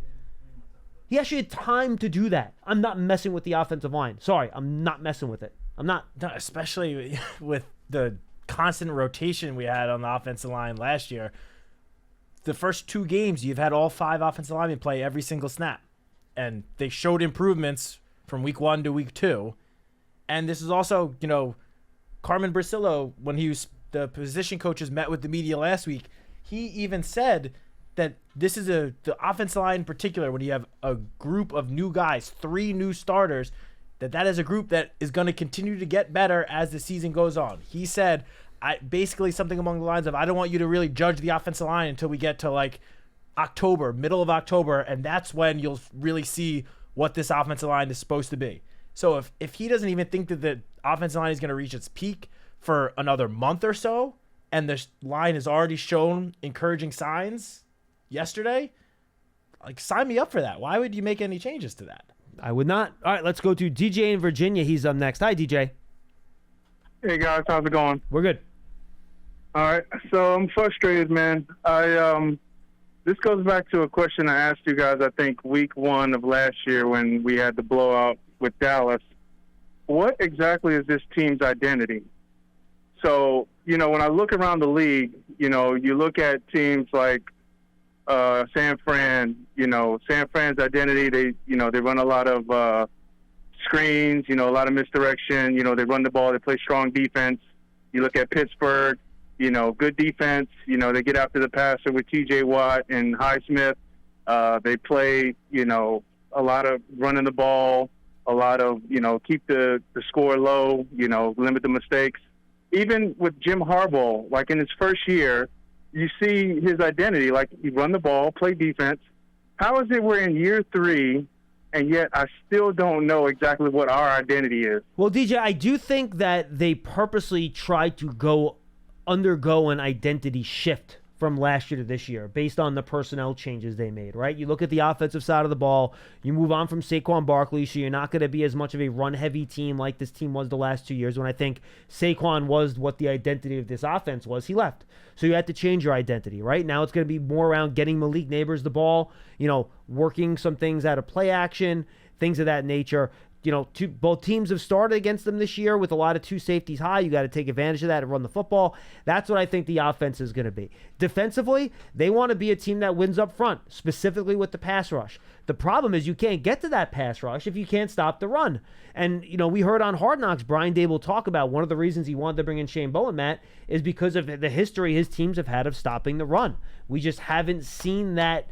He actually had time to do that. I'm not messing with the offensive line. Sorry, I'm not messing with it. I'm not. No, especially with the constant rotation we had on the offensive line last year. The first 2 games, you've had all 5 offensive linemen play every single snap. And they showed improvements from week 1 to week 2. And this is also, Carmen Brasillo, when the position coaches met with the media last week, he even said that this is the offensive line in particular, when you have a group of new guys, 3 new starters, that is a group that is going to continue to get better as the season goes on. He said, basically something along the lines of, I don't want you to really judge the offensive line until we get to like October, middle of October, and that's when you'll really see what this offensive line is supposed to be. So if he doesn't even think that the offensive line is going to reach its peak for another month or so, and the line has already shown encouraging signs yesterday, like, sign me up for that. Why would you make any changes to that? I would not. All right, let's go to DJ in Virginia. He's up next. Hi, DJ. Hey guys, how's it going? We're good. All right, so I'm frustrated, man. This goes back to a question I asked you guys, I think, week 1 of last year when we had the blowout with Dallas. What exactly is this team's identity? So, when I look around the league, you look at teams like San Fran, San Fran's identity, they run a lot of screens, a lot of misdirection, they run the ball, they play strong defense. You look at Pittsburgh, good defense. They get after the passer with T.J. Watt and Highsmith. They play, a lot of running the ball, a lot of, keep the score low, limit the mistakes. Even with Jim Harbaugh, like in his first year, you see his identity, like he run the ball, play defense. How is it we're in year 3, and yet I still don't know exactly what our identity is? Well, DJ, I do think that they purposely tried to undergo an identity shift from last year to this year based on the personnel changes they made, right? You look at the offensive side of the ball, you move on from Saquon Barkley, so you're not going to be as much of a run-heavy team like this team was the last 2 years when I think Saquon was what the identity of this offense was. He left. So you had to change your identity, right? Now it's going to be more around getting Malik Nabers the ball, working some things out of play action, things of that nature. Both teams have started against them this year with a lot of 2 safeties high. You got to take advantage of that and run the football. That's what I think the offense is going to be. Defensively, they want to be a team that wins up front, specifically with the pass rush. The problem is you can't get to that pass rush if you can't stop the run. And, we heard on Hard Knocks, Brian Dable talk about one of the reasons he wanted to bring in Shane Bowen, Matt, is because of the history his teams have had of stopping the run. We just haven't seen that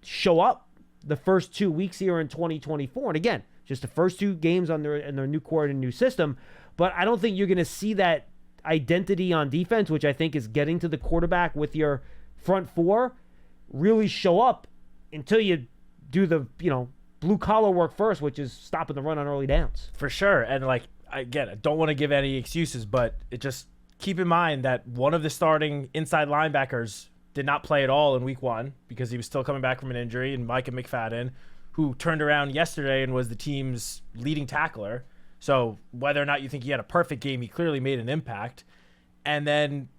show up the first 2 weeks here in 2024. And again, just the first 2 games in their new core and new system. But I don't think you're going to see that identity on defense, which I think is getting to the quarterback with your front 4, really show up until you do the, blue collar work first, which is stopping the run on early downs. For sure. And again, I don't want to give any excuses, but just keep in mind that one of the starting inside linebackers did not play at all in week 1 because he was still coming back from an injury, and Micah McFadden, who turned around yesterday and was the team's leading tackler. So whether or not you think he had a perfect game, he clearly made an impact. And then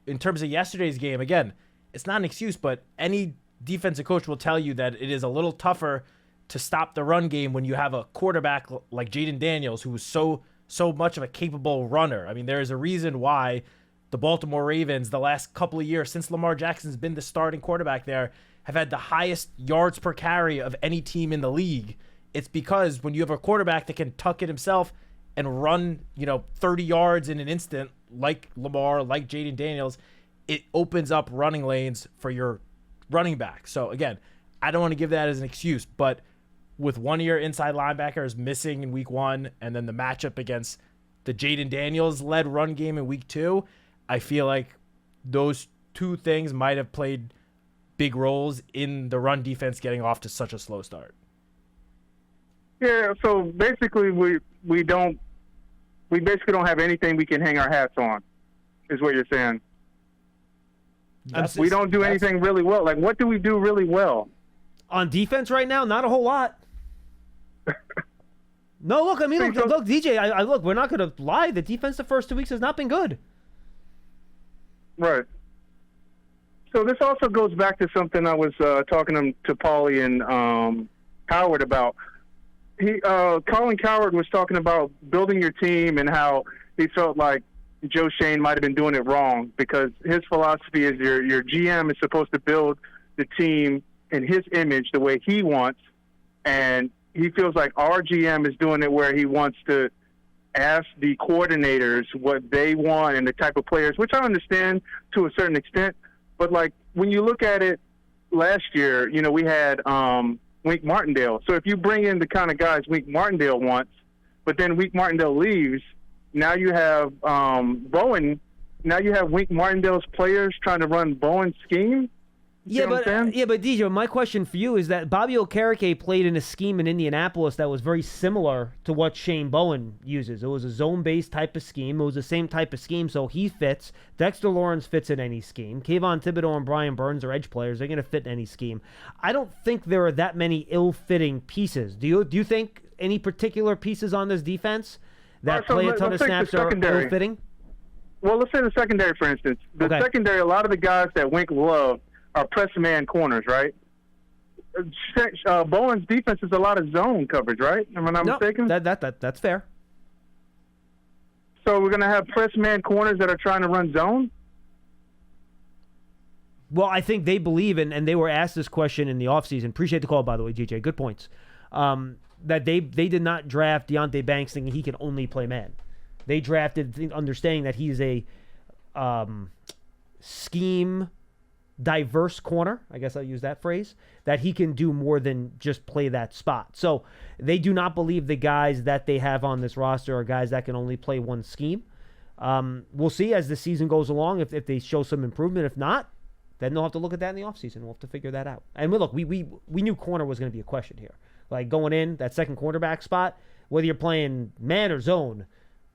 in terms of yesterday's game, again, it's not an excuse, but any defensive coach will tell you that it is a little tougher to stop the run game when you have a quarterback like Jaden Daniels, who is so much of a capable runner. I mean, there is a reason why the Baltimore Ravens, the last couple of years since Lamar Jackson's been the starting quarterback there, have had the highest yards per carry of any team in the league. It's because when you have a quarterback that can tuck it himself and run, 30 yards in an instant, like Lamar, like Jaden Daniels, it opens up running lanes for your running back. So again, I don't want to give that as an excuse, but with one of your inside linebackers missing in week 1 and then the matchup against the Jaden Daniels led run game in week 2, I feel like those two things might have played big roles in the run defense getting off to such a slow start. Yeah, so basically we basically don't have anything we can hang our hats on, is what you're saying. We don't do anything really well. Like, what do we do really well? On defense right now, not a whole lot. No, look, I mean, look, DJ, I look, we're not going to lie. The defense the first 2 weeks has not been good. Right. So this also goes back to something I was talking to Paulie and Howard about. Colin Coward was talking about building your team and how he felt like Joe Shane might have been doing it wrong because his philosophy is your GM is supposed to build the team in his image the way he wants, and he feels like our GM is doing it where he wants to ask the coordinators what they want and the type of players, which I understand to a certain extent. But, like, when you look at it last year, you know, we had Wink Martindale. So if you bring in the kind of guys Wink Martindale wants, but then Wink Martindale leaves, now you have Bowen. Now you have Wink Martindale's players trying to run Bowen's scheme. Yeah, but DJ, my question for you is that Bobby Okereke played in a scheme in Indianapolis that was very similar to what Shane Bowen uses. It was a zone-based type of scheme. It was the same type of scheme, so he fits. Dexter Lawrence fits in any scheme. Kayvon Thibodeau and Brian Burns are edge players. They're going to fit in any scheme. I don't think there are that many ill-fitting pieces. Do you think any particular pieces on this defense that play a ton of snaps are ill-fitting? Well, let's say the secondary, for instance. The secondary, a lot of the guys that Wink loved are press man corners, right? Bowen's defense is a lot of zone coverage, right? Am I not mistaken? That's fair. So we're going to have press man corners that are trying to run zone? Well, I think they believe, and they were asked this question in the offseason. Appreciate the call, by the way, DJ. Good points. That they did not draft Deonte Banks thinking he can only play man. They drafted understanding that he's a scheme diverse corner, I guess I'll use that phrase, that he can do more than just play that spot. So they do not believe the guys that they have on this roster are guys that can only play one scheme. We'll see as the season goes along if they show some improvement. If not, then they'll have to look at that in the offseason. We'll have to figure that out. And look, we knew corner was going to be a question here. Like going in, that second cornerback spot, whether you're playing man or zone,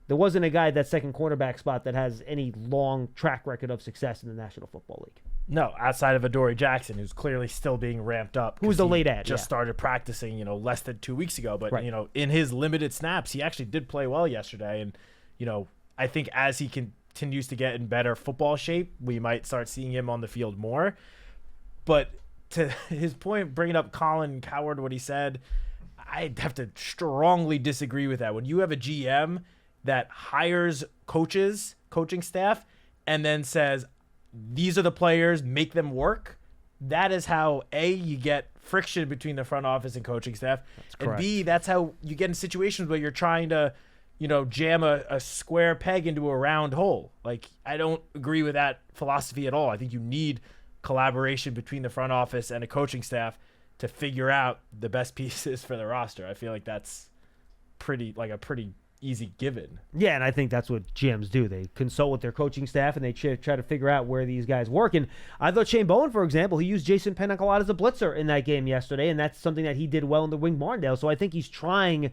there wasn't a guy at that second cornerback spot that has any long track record of success in the National Football League. No, outside of Adoree Jackson, who's clearly still being ramped up. Who's the late ad? Just started practicing, less than 2 weeks ago. But, right. In his limited snaps, he actually did play well yesterday. And, I think as he continues to get in better football shape, we might start seeing him on the field more. But to his point, bringing up Colin Coward, what he said, I'd have to strongly disagree with that. When you have a GM that hires coaching staff, and then says, these are the players, make them work, that is how, A, you get friction between the front office and coaching staff. And B, that's how you get in situations where you're trying to, jam a square peg into a round hole. Like, I don't agree with that philosophy at all. I think you need collaboration between the front office and a coaching staff to figure out the best pieces for the roster. I feel like that's a pretty easy given. Yeah, and I think that's what GMs do. They consult with their coaching staff, and they try to figure out where these guys work. And I thought Shane Bowen, for example, he used Jason Pinnock a lot as a blitzer in that game yesterday, and that's something that he did well in the Wink Martindale. So I think he's trying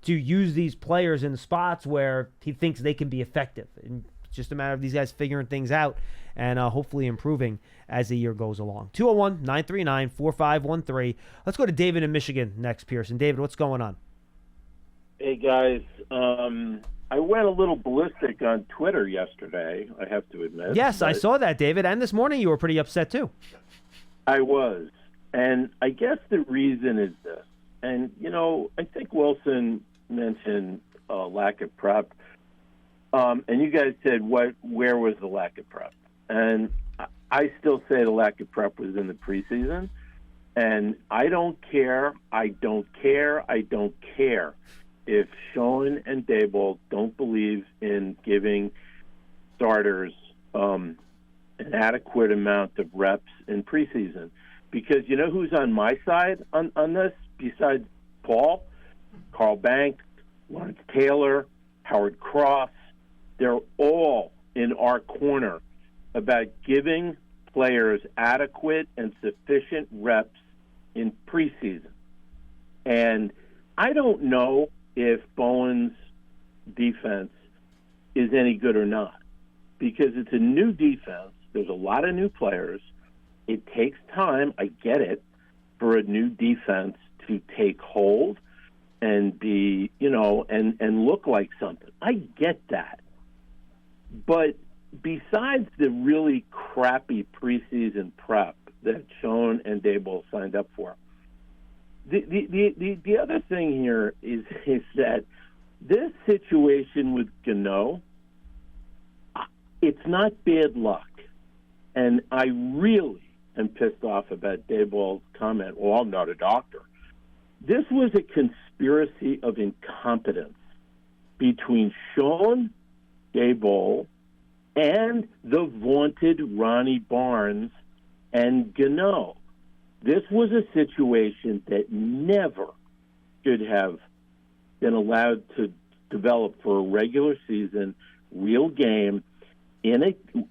to use these players in spots where he thinks they can be effective. And it's just a matter of these guys figuring things out and hopefully improving as the year goes along. 201-939-4513. Let's go to David in Michigan next, Pearson. David, what's going on? Hey, guys. I went a little ballistic on Twitter yesterday, I have to admit. Yes, I saw that, David. And this morning you were pretty upset, too. I was. And I guess the reason is this. And, I think Wilson mentioned lack of prep. And you guys said, where was the lack of prep? And I still say the lack of prep was in the preseason. And I don't care if Sean and Daboll don't believe in giving starters an adequate amount of reps in preseason. Because you know who's on my side on this besides Paul? Carl Banks, Lawrence Taylor, Howard Cross. They're all in our corner about giving players adequate and sufficient reps in preseason. And I don't know if Bowen's defense is any good or not, because it's a new defense. There's a lot of new players. It takes time, I get it, for a new defense to take hold and be, and look like something. I get that. But besides the really crappy preseason prep that Schoen and Daboll signed up for, the other thing here is that this situation with Gano, it's not bad luck. And I really am pissed off about Daboll's comment, well, I'm not a doctor. This was a conspiracy of incompetence between Sean, Daboll, and the vaunted Ronnie Barnes and Gano. This was a situation that never should have been allowed to develop for a regular season, real game,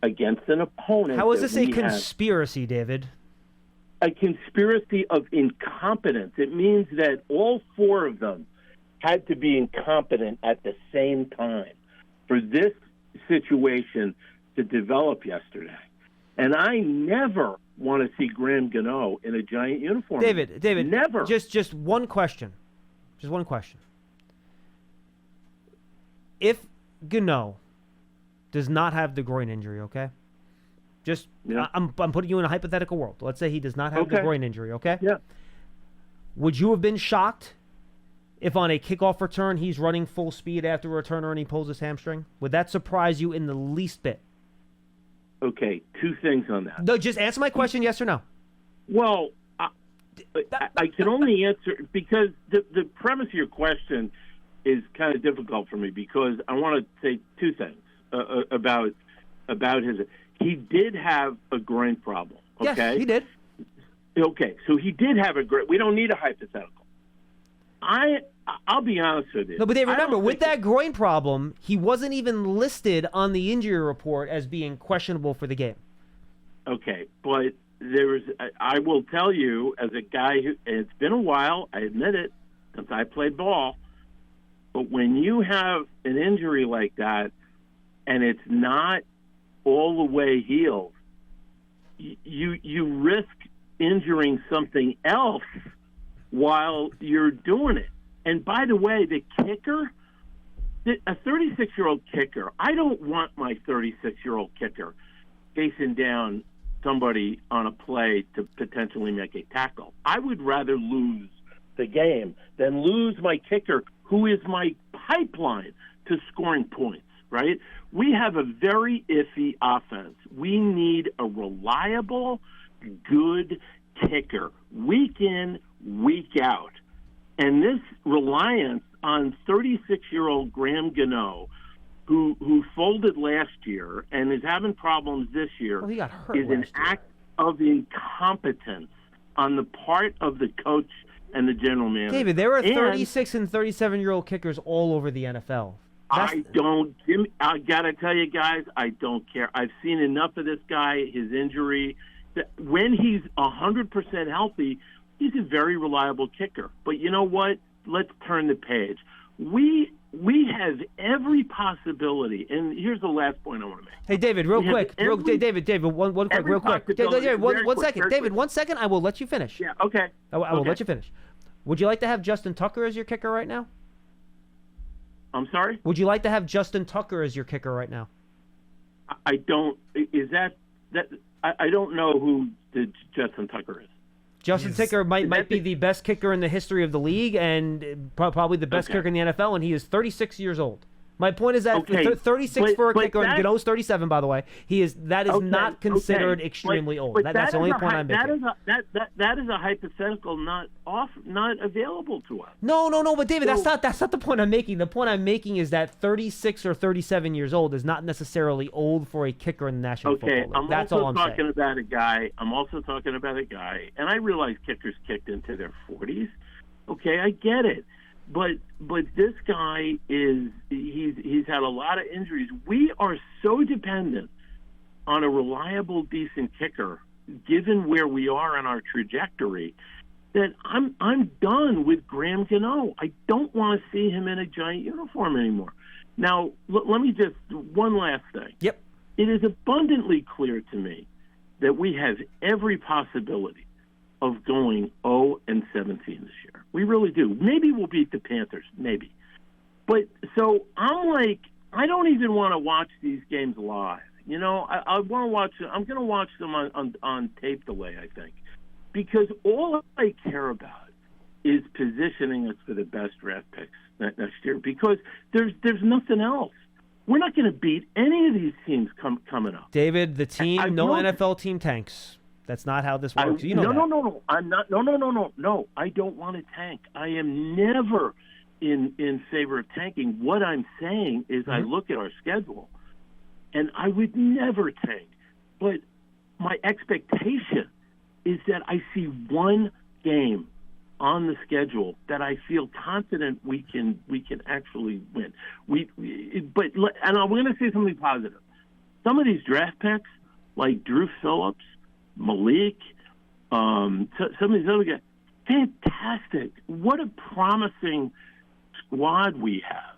against an opponent. How is this a conspiracy, David? A conspiracy of incompetence. It means that all four of them had to be incompetent at the same time for this situation to develop yesterday. And I never want to see Graham Gano in a giant uniform. David, never. Just one question. Just one question. If Gano does not have the groin injury, okay? I'm putting you in a hypothetical world. Let's say he does not have the groin injury, okay? Yeah. Would you have been shocked if on a kickoff return he's running full speed after a returner and he pulls his hamstring? Would that surprise you in the least bit? Okay, two things on that. No, just answer my question, yes or no. Well, I can only answer because the premise of your question is kind of difficult for me because I want to say two things about his. He did have a groin problem. Okay, yes, he did. Okay, so he did have a groin. We don't need a hypothetical. I'll be honest with you. No, but Dave, remember, with that groin problem, he wasn't even listed on the injury report as being questionable for the game. Okay, but I will tell you, as a guy who, and it's been a while, I admit it, since I played ball, but when you have an injury like that and it's not all the way healed, you risk injuring something else while you're doing it. And by the way, the kicker, a 36-year-old kicker, I don't want my 36-year-old kicker facing down somebody on a play to potentially make a tackle. I would rather lose the game than lose my kicker, who is my pipeline to scoring points, right? We have a very iffy offense. We need a reliable, good kicker, week in, week out. And this reliance on 36-year-old Graham Gano, who folded last year and is having problems this year, well, he got hurt is an act of incompetence on the part of the coach and the general manager. David, there are 36 and 37-year-old kickers all over the NFL. I got to tell you guys, I don't care. I've seen enough of this guy, his injury. When he's 100% healthy, he's a very reliable kicker. But you know what? Let's turn the page. We have every possibility, and here's the last point I want to make. Hey, David, real quick. David, one quick, real quick. David, one second. David, 1 second. I will let you finish. Yeah, okay. I will let you finish. Would you like to have Justin Tucker as your kicker right now? I'm sorry? Would you like to have Justin Tucker as your kicker right now? I don't. Is that I don't know who Justin Tucker is. Justin Tucker might be the best kicker in the history of the league and probably the best kicker in the NFL, and he is 36 years old. My point is that Okay, 36 for a but kicker, and Gano's 37, by the way. That is not considered extremely old. But That's the only point I'm making. That is a hypothetical not available to us. No. But David, that's not the point I'm making. The point I'm making is that 36 or 37 years old is not necessarily old for a kicker in the National Football League. I'm That's also all I'm talking saying. about a guy. I'm also talking about a guy, and I realize kickers kicked into their 40s. Okay, I get it. But this guy he's had a lot of injuries. We are so dependent on a reliable, decent kicker, given where we are on our trajectory, that I'm done with Graham Gano. I don't want to see him in a giant uniform anymore. Now, let me just one last thing. Yep. It is abundantly clear to me that we have every possibility of going 0-17 this year. We really do. Maybe we'll beat the Panthers, maybe. But so I'm like, I don't even want to watch these games live. You know, I want to watch. I'm going to watch them on tape delay, I think, because all I care about is positioning us for the best draft picks next year. Because there's nothing else. We're not going to beat any of these teams coming up. David, the team, no NFL team tanks. That's not how this works. No. I'm not. No. I don't want to tank. I am never in favor of tanking. What I'm saying is, I look at our schedule, and I would never tank. But my expectation is that I see one game on the schedule that I feel confident we can actually win. And I'm going to say something positive. Some of these draft picks, like Drew Phillips, Malik, some of these other guys, fantastic. What a promising squad we have.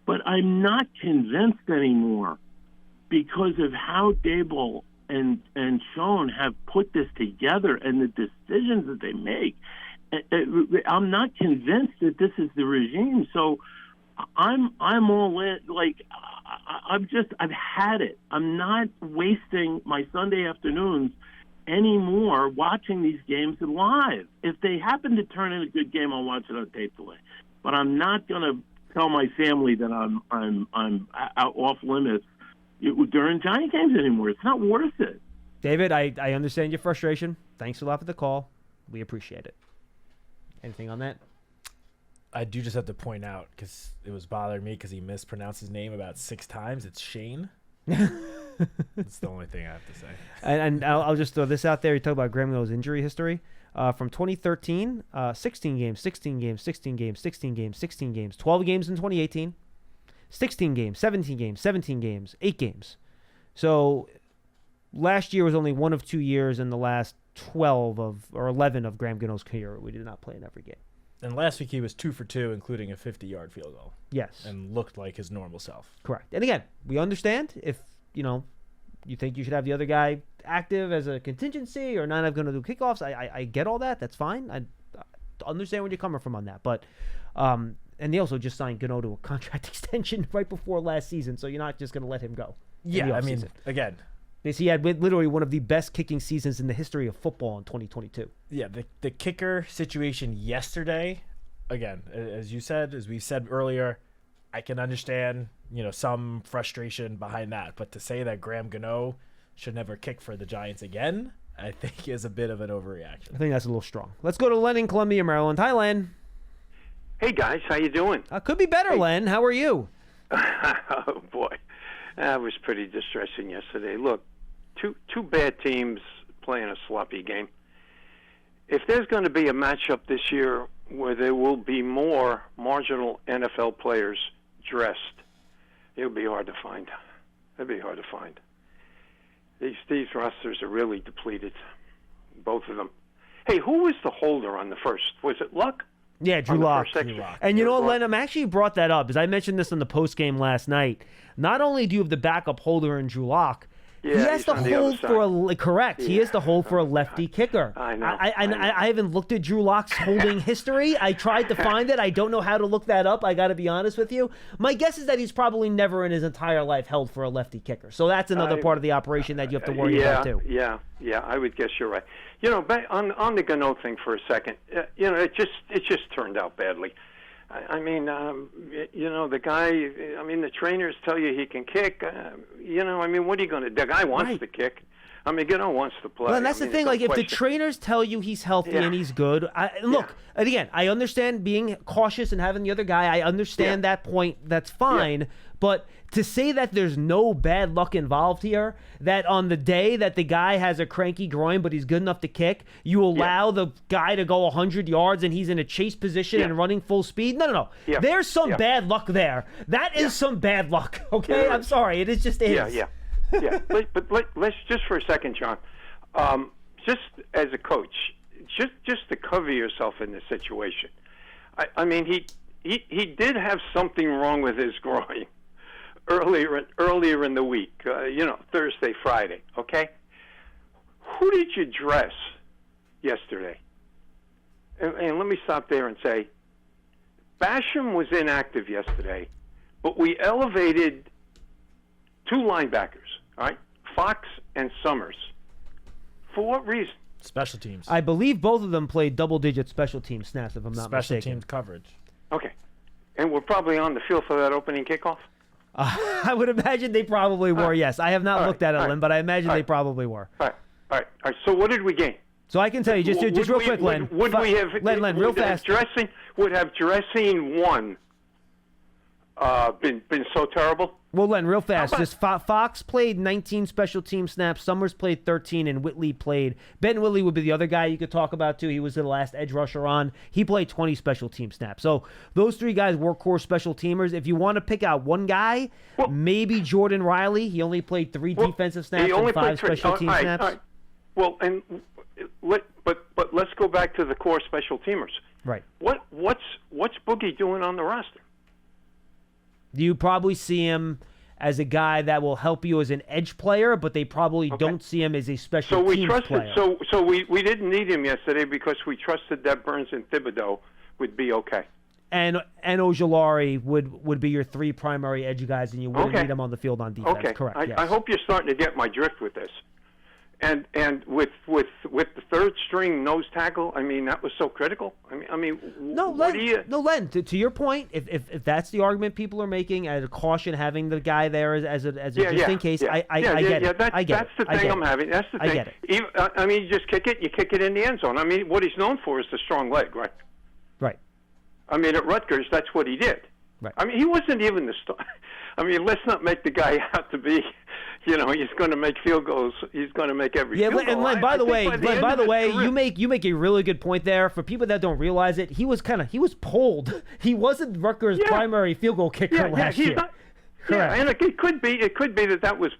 But I'm not convinced anymore because of how Dable and Schoen have put this together and the decisions that they make. I'm not convinced that this is the regime. So I'm all in. Like, I've had it. I'm not wasting my Sunday afternoons anymore watching these games live. If they happen to turn in a good game, I'll watch it on tape delay. But I'm not going to tell my family that I'm out off limits during Giant games anymore. It's not worth it. David, I understand your frustration. Thanks a lot for the call. We appreciate it. Anything on that? I do just have to point out, because it was bothering me because he mispronounced his name about 6 times. It's Shane. That's the only thing I have to say. And I'll just throw this out there. You talk about Graham Gano's injury history. From 2013, 16 games, 16 games, 16 games, 16 games, 16 games, 12 games in 2018, 16 games, 17 games, 17 games, 8 games. So last year was only one of 2 years in the last 11 of Graham Gano's career. We did not play in every game. And last week he was 2 for 2, including a 50-yard field goal. Yes. And looked like his normal self. Correct. And again, we understand if, you think you should have the other guy active as a contingency or not going to do kickoffs. I get all that. That's fine. I understand where you're coming from on that. But and they also just signed Gano to a contract extension right before last season, so you're not just going to let him go. Yeah, I mean, again. He had literally one of the best kicking seasons in the history of football in 2022. Yeah, the kicker situation yesterday, again, as you said, as we said earlier, I can understand, some frustration behind that. But to say that Graham Gano should never kick for the Giants again, I think is a bit of an overreaction. I think that's a little strong. Let's go to Len in Columbia, Maryland. Hi, Len. Hey, guys. How you doing? Could be better, Len. How are you? Oh, boy. That was pretty distressing yesterday. Look, two bad teams playing a sloppy game. If there's going to be a matchup this year where there will be more marginal NFL players dressed, it'll be hard to find. It'll be hard to find. These rosters are really depleted, both of them. Hey, who was the holder on the first? Was it Luck? Yeah, Drew Lock. And you know what, Len, I'm actually brought that up, because I mentioned this in the postgame last night. Not only do you have the backup holder in Drew Lock, yeah, he has to hold for correct. Yeah. He has to hold for a lefty kicker. I know. I haven't looked at Drew Lock's holding history. I tried to find it. I don't know how to look that up. I got to be honest with you. My guess is that he's probably never in his entire life held for a lefty kicker. So that's another part of the operation that you have to worry about too. Yeah. I would guess you're right. Back on the Gano thing for a second. It just turned out badly. I mean, the guy. I mean, the trainers tell you he can kick. I mean, what are you going to? The guy wants to kick. I mean, Gano wants to play. Well, and that's the thing. Like, if the trainers tell you he's healthy and he's good, look. And again, I understand being cautious and having the other guy. I understand that point. That's fine. Yeah. But to say that there's no bad luck involved here, that on the day that the guy has a cranky groin but he's good enough to kick, you allow the guy to go 100 yards and he's in a chase position and running full speed? No. Yeah. There's some bad luck there. That is some bad luck, okay? I'm sorry. It is just is. Yeah. But let's just for a second, John, just as a coach, just to cover yourself in this situation. I mean, he did have something wrong with his groin earlier in the week, Thursday, Friday, okay? Who did you dress yesterday? And let me stop there and say, Basham was inactive yesterday, but we elevated two linebackers, all right? Fox and Summers. For what reason? Special teams. I believe both of them played double-digit special team snaps, if I'm not mistaken. Special teams coverage. Okay. And we're probably on the field for that opening kickoff? I would imagine they probably were, yes. I have not looked at it, Len, but I imagine they probably were. All right. So what did we gain? So I can tell you, just real quick, Len. Would we have, Len, real fast. Would have dressing one been so terrible? Well, Len, real fast. Just Fox played 19 special team snaps. Summers played 13, and Whitley played. Ben Whitley would be the other guy you could talk about, too. He was the last edge rusher on. He played 20 special team snaps. So those three guys were core special teamers. If you want to pick out one guy, maybe Jordan Riley. He only played 3 defensive snaps and 5 special team snaps. All right. Well, but let's go back to the core special teamers. Right. What's Boogie doing on the roster? You probably see him as a guy that will help you as an edge player, but they probably don't see him as a special teams player. So we didn't need him yesterday because we trusted that Burns and Thibodeau would be okay. And Ojulari would be your 3 primary edge guys, and you wouldn't need them on the field on defense. Okay. Correct. Yes. I hope you're starting to get my drift with this. And with the third string nose tackle, I mean, that was so critical. Len, to your point, if that's the argument people are making, as a caution, having the guy there as a just in case, I get it. That's the thing I'm having. That's the thing. I get it. You just kick it in the end zone. I mean, what he's known for is the strong leg, right? Right. I mean, at Rutgers, that's what he did. Right. I mean, he wasn't even the star. I mean, let's not make the guy out to be, he's going to make field goals. He's going to make every field goal. And Len, by the way, you make a really good point there. For people that don't realize it, he was pulled. He wasn't Rutgers' primary field goal kicker last year. And it could be that was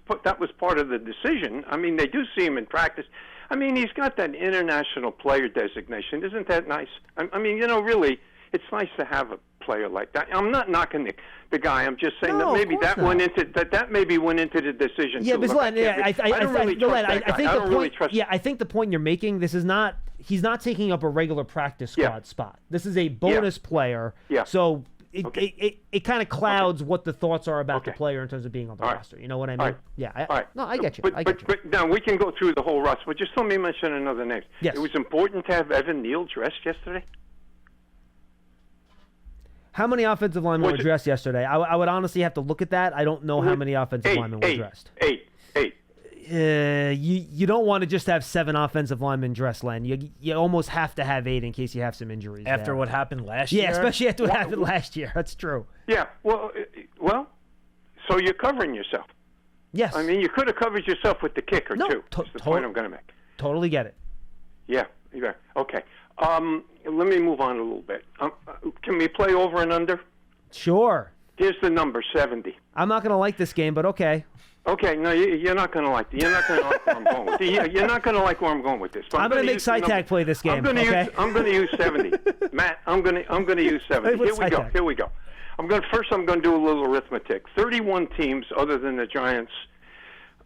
part of the decision. I mean, they do see him in practice. I mean, he's got that international player designation. Isn't that nice? I mean, really, it's nice to have a player like that. I'm not knocking the guy. I'm just saying that maybe that went into the decision. Yeah, but Len, I think the point you're making, he's not taking up a regular practice squad spot. This is a bonus player. Yeah. So it kind of clouds what the thoughts are about the player in terms of being on the roster. You know what I mean? All right. Yeah. All right. No, I get you. But now we can go through the whole roster. But just let me mention another name. Yes. It was important to have Evan Neal dressed yesterday. How many offensive linemen were dressed yesterday? I would honestly have to look at that. I don't know how many offensive linemen were dressed. Eight. You don't want to just have 7 offensive linemen dressed, Len. You almost have to have 8 in case you have some injuries. After what happened last year? Yeah, especially after what happened last year. That's true. Yeah, well, so you're covering yourself. Yes. I mean, you could have covered yourself with the kicker, too. That's the point I'm going to make. Totally get it. Yeah. Okay. Let me move on a little bit. Can we play over and under? Sure. Here's the number, 70. I'm not going to like this game, but okay. Okay, no, you're not going to like it. You're not going to like where I'm going with this. You're not going to like where I'm going with this. I'm going to make Sytag play this game. I'm going to use 70. Matt, I'm going to use 70. Here we go. I'm going to do a little arithmetic. 31 teams other than the Giants.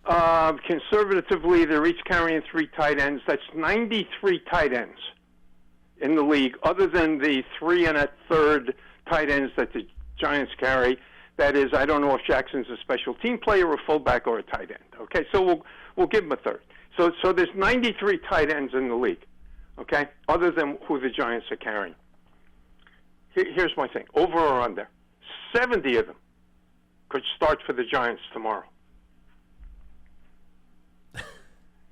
Conservatively, they're each carrying 3 tight ends. That's 93 tight ends in the league, other than the 3 1/3 tight ends that the Giants carry. That is, I don't know if Jackson's a special team player, a fullback, or a tight end. Okay, so we'll give him a third. So there's 93 tight ends in the league. Okay, other than who the Giants are carrying. Here's my thing: over or under, 70 of them could start for the Giants tomorrow.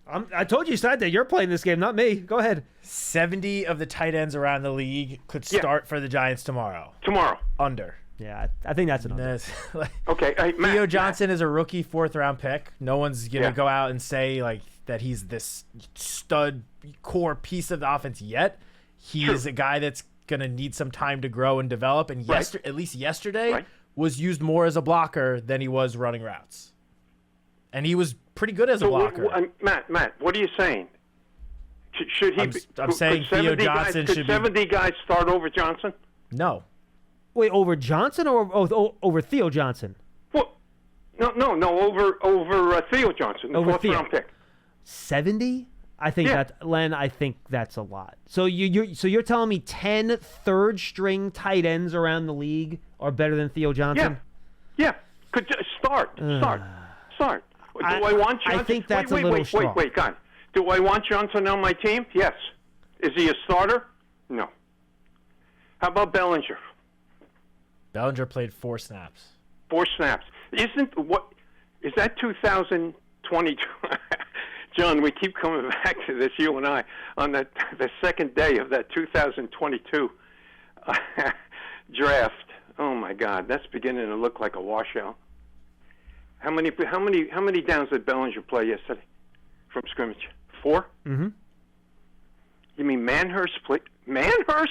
I told you, Side, that you're playing this game, not me. Go ahead. 70 of the tight ends around the league could start for the Giants tomorrow. Tomorrow. Under. Yeah, I think that's an under. Okay. Hey, Matt, Theo Johnson is a rookie 4th-round pick. No one's going to Yeah. go out and say like that he's this stud core piece of the offense yet. He's a guy that's going to need some time to grow and develop. And at least yesterday was used more as a blocker than he was running routes. And he was pretty good as a blocker. Matt, what are you saying? Should he? I'm saying Theo Johnson should be. 70 guys start over Johnson? No. Wait, over Johnson or over Theo Johnson? Well, no, over Theo Johnson, the Over 4th Theo. round pick. 70? I think Len, I think that's a lot. So you're telling me 10 third-string tight ends around the league are better than Theo Johnson? Yeah. Could just start. Do I want Johnson? I think that's a little strong. Wait, God. Do I want Johnson on my team? Yes. Is he a starter? No. How about Bellinger? Bellinger played 4 snaps. 4 snaps. Is that 2022? John, we keep coming back to this, you and I, on the second day of that 2022 draft. Oh my God, that's beginning to look like a washout. How many downs did Bellinger play yesterday from scrimmage? 4? Mm-hmm. You mean Manhurst played? Manhurst,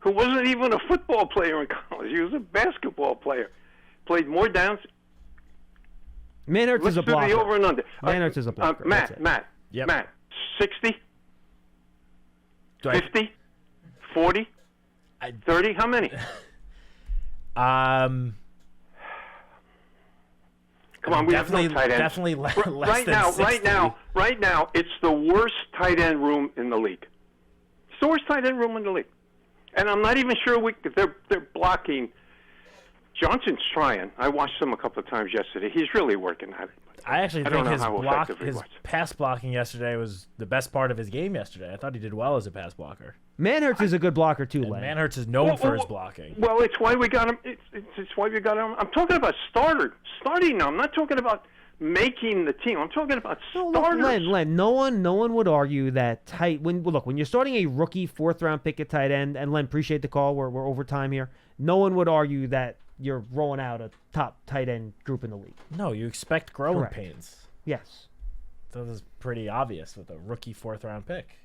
who wasn't even a football player in college, he was a basketball player, played more downs. Manhurst is a blocker. Let's do the over and under. Manhurst is a blocker. Matt, 60, 50, 40, 30, how many? Come on, we have no tight ends. Definitely less right than now, 60. Right now, it's the worst tight end room in the league. It's the worst tight end room in the league, and I'm not even sure they're blocking. Johnson's trying. I watched him a couple of times yesterday. He's really working at it. I actually think his was. pass blocking yesterday was the best part of his game yesterday. I thought he did well as a pass blocker. Manhurst is a good blocker too, Len. Manhurst is known for his blocking. Well, it's why we got him. It's why we got him. I'm talking about starting now. I'm not talking about making the team. I'm talking about starters. Len, no one would argue that when you're starting a rookie 4th-round pick at tight end, and Len, appreciate the call. We're over time here. No one would argue that you're rolling out a top tight end group in the league. No, you expect growing Correct. pains. Yes. That was pretty obvious with a rookie 4th-round pick.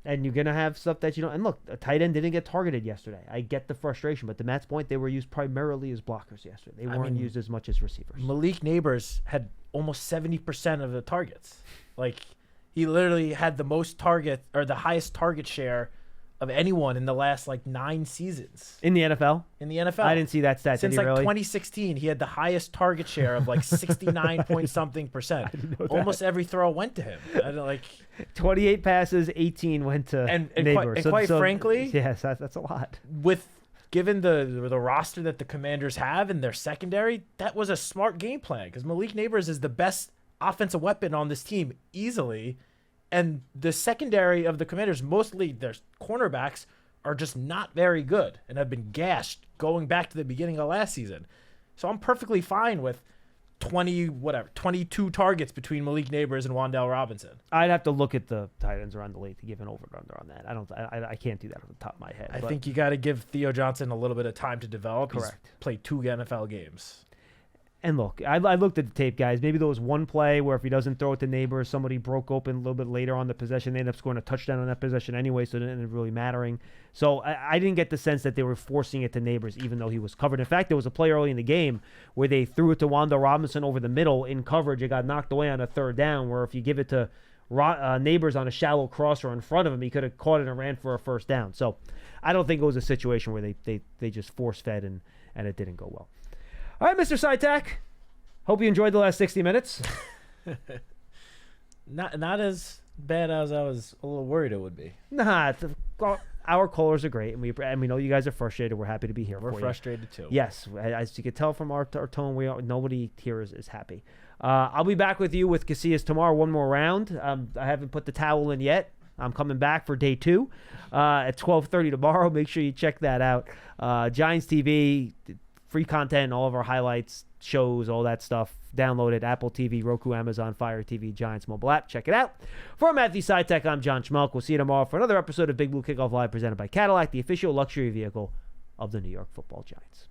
And you're going to have stuff that you don't. And look, a tight end didn't get targeted yesterday. I get the frustration, but to Matt's point, they were used primarily as blockers yesterday. They weren't used as much as receivers. Malik Nabers had almost 70% of the targets. Like, he literally had the most target, or the highest target share of anyone in the last 9 seasons. In the NFL? In the NFL. I didn't see that stat. Since did he really? 2016, he had the highest target share of 69 point something percent. Almost every throw went to him. 28 passes, 18 went to Nabers. Quite frankly, yes, that's a lot. Given the roster that the Commanders have in their secondary, that was a smart game plan because Malik Nabers is the best offensive weapon on this team easily. And the secondary of the Commanders, mostly their cornerbacks, are just not very good and have been gashed going back to the beginning of last season. So I'm perfectly fine with 22 targets between Malik Nabers and Wan'Dale Robinson. I'd have to look at the tight ends around the league to give an over or under on that. I can't do that off the top of my head. I think you got to give Theo Johnson a little bit of time to develop. Correct. He's played 2 NFL games. And look, I looked at the tape, guys. Maybe there was one play where if he doesn't throw it to Nabers, somebody broke open a little bit later on the possession. They ended up scoring a touchdown on that possession anyway, so it didn't end up really mattering. So I didn't get the sense that they were forcing it to Nabers, even though he was covered. In fact, there was a play early in the game where they threw it to Wan'Dale Robinson over the middle in coverage. It got knocked away on a 3rd down, where if you give it to Nabers on a shallow crosser in front of him, he could have caught it and ran for a 1st down. So I don't think it was a situation where they just force-fed and it didn't go well. All right, Mr. Sytak. Hope you enjoyed the last 60 minutes. Not as bad as I was a little worried it would be. Nah, our callers are great, and we know you guys are frustrated. We're happy to be here. We're frustrated too. Yes, as you can tell from our tone, nobody here is happy. I'll be back with you with Casillas tomorrow. One more round. I haven't put the towel in yet. I'm coming back for day 2 at 12:30 tomorrow. Make sure you check that out. Giants TV, free content, all of our highlights, shows, all that stuff. Download it. Apple TV, Roku, Amazon, Fire TV, Giants mobile app. Check it out. For Matthew Sitek, I'm John Schmelk. We'll see you tomorrow for another episode of Big Blue Kickoff Live presented by Cadillac, the official luxury vehicle of the New York Football Giants.